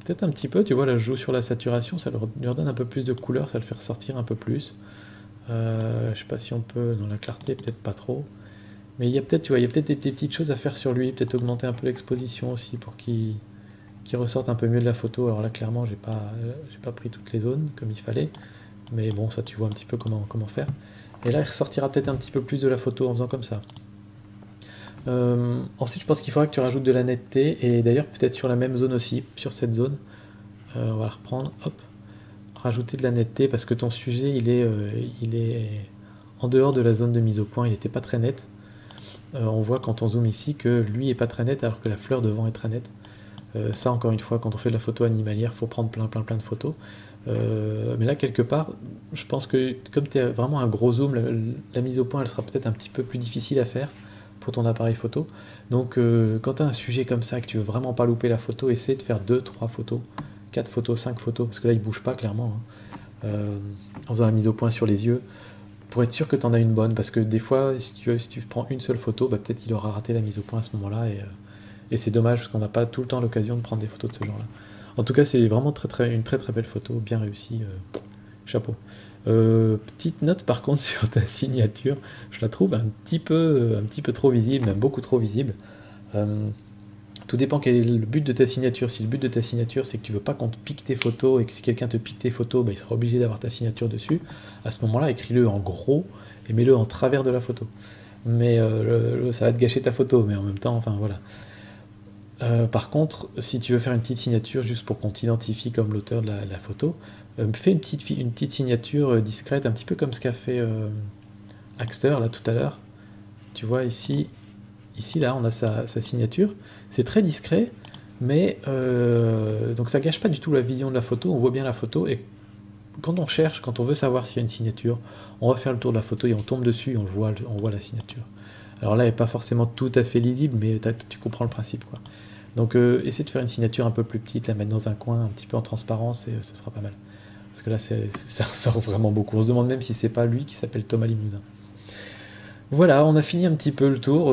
Peut-être un petit peu, tu vois, là je joue sur la saturation, ça lui redonne un peu plus de couleur, ça le fait ressortir un peu plus. Je sais pas si on peut, dans la clarté, peut-être pas trop. Mais il y a peut-être, tu vois, il y a peut-être des petites choses à faire sur lui, peut-être augmenter un peu l'exposition aussi pour qu'il ressorte un peu mieux de la photo. Alors là, clairement, j'ai pas pris toutes les zones comme il fallait. Mais bon, ça, tu vois un petit peu comment faire. Et là, il ressortira peut-être un petit peu plus de la photo en faisant comme ça. Ensuite, je pense qu'il faudra que tu rajoutes de la netteté, et d'ailleurs peut-être sur la même zone aussi, sur cette zone. On va la reprendre, hop, rajouter de la netteté, parce que ton sujet, il est en dehors de la zone de mise au point, il n'était pas très net. On voit quand on zoome ici que lui est pas très net, alors que la fleur devant est très nette. Ça, encore une fois, quand on fait de la photo animalière, il faut prendre plein de photos. Mais là, quelque part, je pense que comme tu as vraiment un gros zoom, la mise au point, elle sera peut-être un petit peu plus difficile à faire pour ton appareil photo. Donc quand tu as un sujet comme ça, que tu veux vraiment pas louper la photo, essaie de faire 2, 3 photos, 4 photos, 5 photos, parce que là il bouge pas clairement, hein. En faisant la mise au point sur les yeux, pour être sûr que tu en as une bonne, parce que des fois, si tu prends une seule photo, bah, peut-être qu'il aura raté la mise au point à ce moment-là, et c'est dommage, parce qu'on n'a pas tout le temps l'occasion de prendre des photos de ce genre-là. En tout cas, c'est vraiment une très très belle photo, bien réussie, chapeau. Petite note par contre sur ta signature, je la trouve un petit peu trop visible, même beaucoup trop visible. Tout dépend quel est le but de ta signature. Si le but de ta signature c'est que tu veux pas qu'on te pique tes photos et que si quelqu'un te pique tes photos, bah, il sera obligé d'avoir ta signature dessus, à ce moment-là écris-le en gros et mets-le en travers de la photo. Mais ça va te gâcher ta photo, mais en même temps, enfin voilà. Par contre, si tu veux faire une petite signature juste pour qu'on t'identifie comme l'auteur de la photo, fais une petite signature discrète, un petit peu comme ce qu'a fait Axter là tout à l'heure. Tu vois ici là on a sa signature. C'est très discret, mais donc ça gâche pas du tout la vision de la photo. On voit bien la photo, et quand on cherche, quand on veut savoir s'il y a une signature, on va faire le tour de la photo et on tombe dessus et on voit la signature. Alors là, elle n'est pas forcément tout à fait lisible, mais tu comprends le principe, quoi. Donc essaie de faire une signature un peu plus petite, la mettre dans un coin, un petit peu en transparence, et ce sera pas mal. Parce que là, ça ressort vraiment beaucoup. On se demande même si c'est pas lui qui s'appelle Thomas Limousin. Voilà, on a fini un petit peu le tour.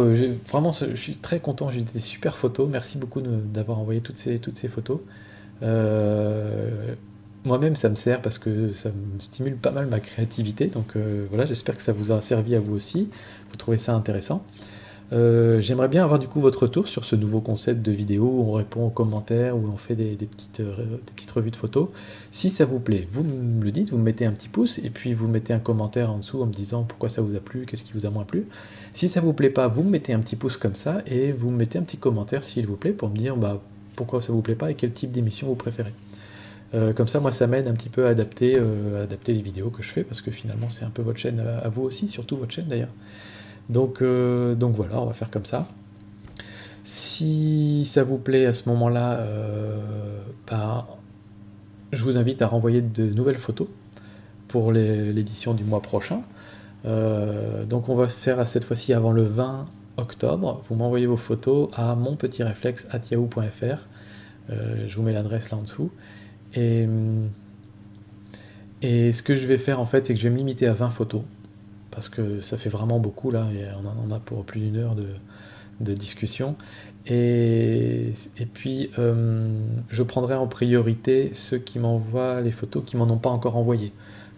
Vraiment, je suis très content, j'ai des super photos. Merci beaucoup d'avoir envoyé toutes ces photos. Moi-même, ça me sert parce que ça me stimule pas mal ma créativité. Donc voilà, j'espère que ça vous a servi à vous aussi. Vous trouvez ça intéressant. J'aimerais bien avoir du coup votre retour sur ce nouveau concept de vidéo où on répond aux commentaires, où on fait des petites revues de photos. Si ça vous plaît, vous me le dites, vous me mettez un petit pouce et puis vous mettez un commentaire en dessous en me disant pourquoi ça vous a plu, qu'est-ce qui vous a moins plu. Si ça vous plaît pas, vous me mettez un petit pouce comme ça et vous me mettez un petit commentaire s'il vous plaît pour me dire bah, pourquoi ça vous plaît pas et quel type d'émission vous préférez. Comme ça, moi, ça m'aide un petit peu à adapter les vidéos que je fais parce que finalement, c'est un peu votre chaîne à vous aussi, surtout votre chaîne d'ailleurs. Donc voilà, on va faire comme ça. Si ça vous plaît à ce moment-là, bah, je vous invite à renvoyer de nouvelles photos pour l'édition du mois prochain. Donc on va faire cette fois-ci avant le 20 octobre, vous m'envoyez vos photos à monpetireflexe@yahoo.fr. Je vous mets l'adresse là en dessous. Et, et ce que je vais faire en fait, c'est que je vais me limiter à 20 photos, parce que ça fait vraiment beaucoup là, et on en a pour plus d'une heure de discussion. Et puis, je prendrai en priorité ceux qui m'envoient les photos qui m'en ont pas encore envoyé.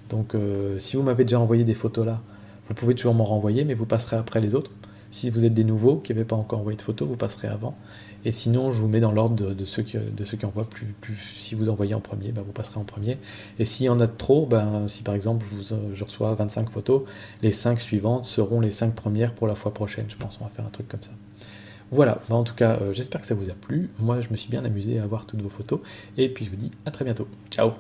Donc, si vous m'avez déjà envoyé des photos là, vous pouvez toujours m'en renvoyer, mais vous passerez après les autres. Si vous êtes des nouveaux qui n'avaient pas encore envoyé de photos, vous passerez avant. Et sinon, je vous mets dans l'ordre de ceux qui envoient plus. Si vous envoyez en premier, ben, vous passerez en premier. Et s'il y en a de trop, ben, si par exemple je reçois 25 photos, les 5 suivantes seront les 5 premières pour la fois prochaine. Je pense qu'on va faire un truc comme ça. Voilà, ben, en tout cas, j'espère que ça vous a plu. Moi, je me suis bien amusé à voir toutes vos photos. Et puis, je vous dis à très bientôt. Ciao!